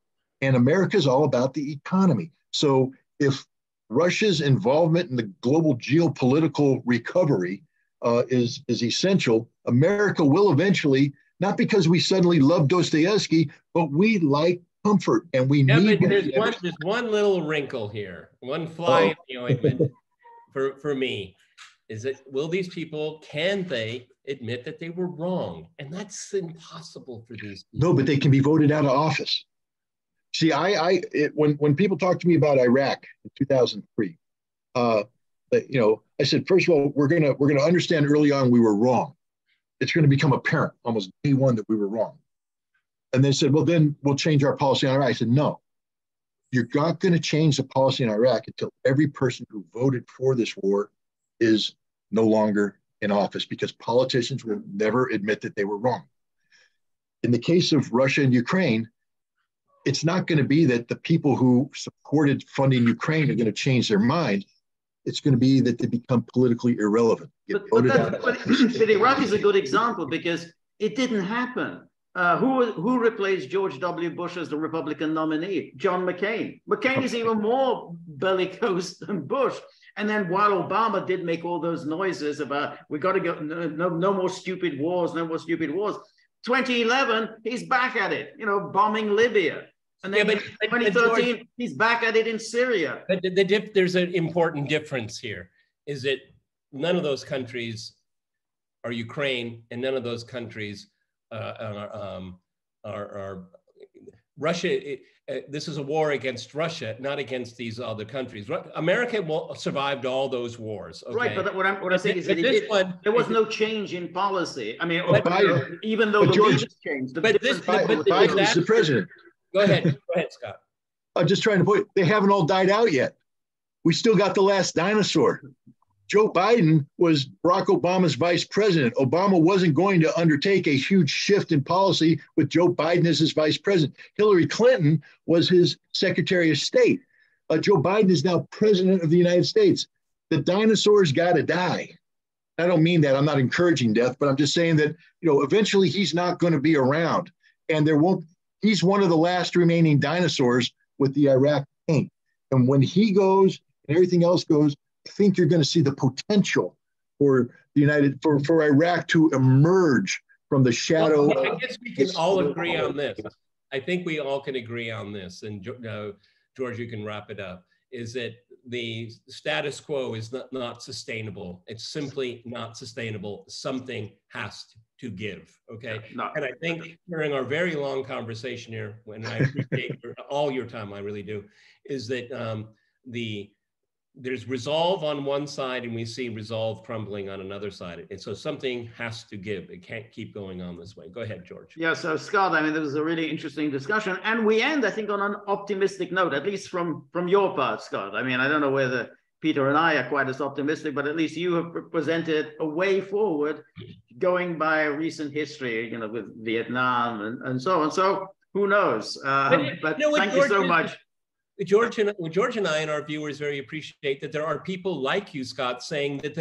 And America's all about the economy. So if Russia's involvement in the global geopolitical recovery is essential, America will eventually, not because we suddenly love Dostoevsky, but we like comfort and we need. But there's one little wrinkle here, one fly in the ointment for me, is that can they admit that they were wrong? And that's impossible for these people. No, but they can be voted out of office. See, when people talk to me about Iraq in 2003, I said, first of all, we're gonna understand early on we were wrong. It's going to become apparent almost day one that we were wrong. And they said, well, then we'll change our policy on Iraq. I said, no, you're not going to change the policy in Iraq until every person who voted for this war is no longer in office, because politicians will never admit that they were wrong. In the case of Russia and Ukraine, it's not going to be that the people who supported funding Ukraine are going to change their mind. It's going to be that they become politically irrelevant. But Iraq is a good example because it didn't happen. Who replaced George W. Bush as the Republican nominee? John McCain. McCain is even more bellicose than Bush. And then while Obama did make all those noises about we got to go, no more stupid wars, no more stupid wars. 2011, he's back at it, bombing Libya. And then 2013, he's back at it in Syria. But there's an important difference here, is that none of those countries are Ukraine, and none of those countries are Russia. This is a war against Russia, not against these other countries. America survived all those wars. Okay? Right, but what I'm saying is that there was no change in policy. I mean, even though the leaders changed. Biden's the president. Go ahead, Scott. I'm just trying to put, they haven't all died out yet. We still got the last dinosaur. Joe Biden was Barack Obama's vice president. Obama wasn't going to undertake a huge shift in policy with Joe Biden as his vice president. Hillary Clinton was his Secretary of State. Joe Biden is now president of the United States. The dinosaurs got to die. I don't mean that. I'm not encouraging death, but I'm just saying that, eventually he's not going to be around, and he's one of the last remaining dinosaurs with the Iraq tank. And when he goes and everything else goes, I think you're going to see the potential for for Iraq to emerge from the shadow. Well, I guess we can all agree on this. I think we all can agree on this. And George, you can wrap it up. Is that the status quo is not sustainable. It's simply not sustainable. Something has to give, okay? And I think during our very long conversation here, when I appreciate all your time, I really do, is that there's resolve on one side and we see resolve crumbling on another side. And so something has to give. It can't keep going on this way. Go ahead, George. Yeah, so Scott, I mean, this was a really interesting discussion. And we end, I think, on an optimistic note, at least from your part, Scott. I mean, I don't know whether Peter and I are quite as optimistic, but at least you have presented a way forward going by recent history, you know, with Vietnam and so on. So who knows? But thank you so much. George and I and our viewers very appreciate that there are people like you, Scott, saying that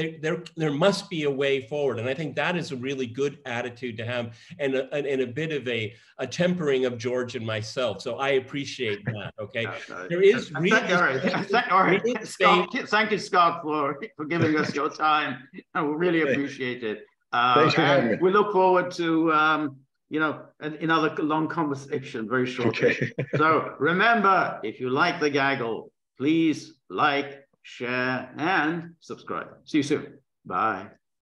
there must be a way forward. And I think that is a really good attitude to have, and a bit of a tempering of George and myself. So I appreciate that, okay? There is really... Scott, thank you, Scott, for giving us your time. I really appreciate it. Thanks for having me. We look forward to... you know, another long conversation very shortly. Okay. So remember, if you like the Gaggle, please like, share, and subscribe. See you soon. Bye.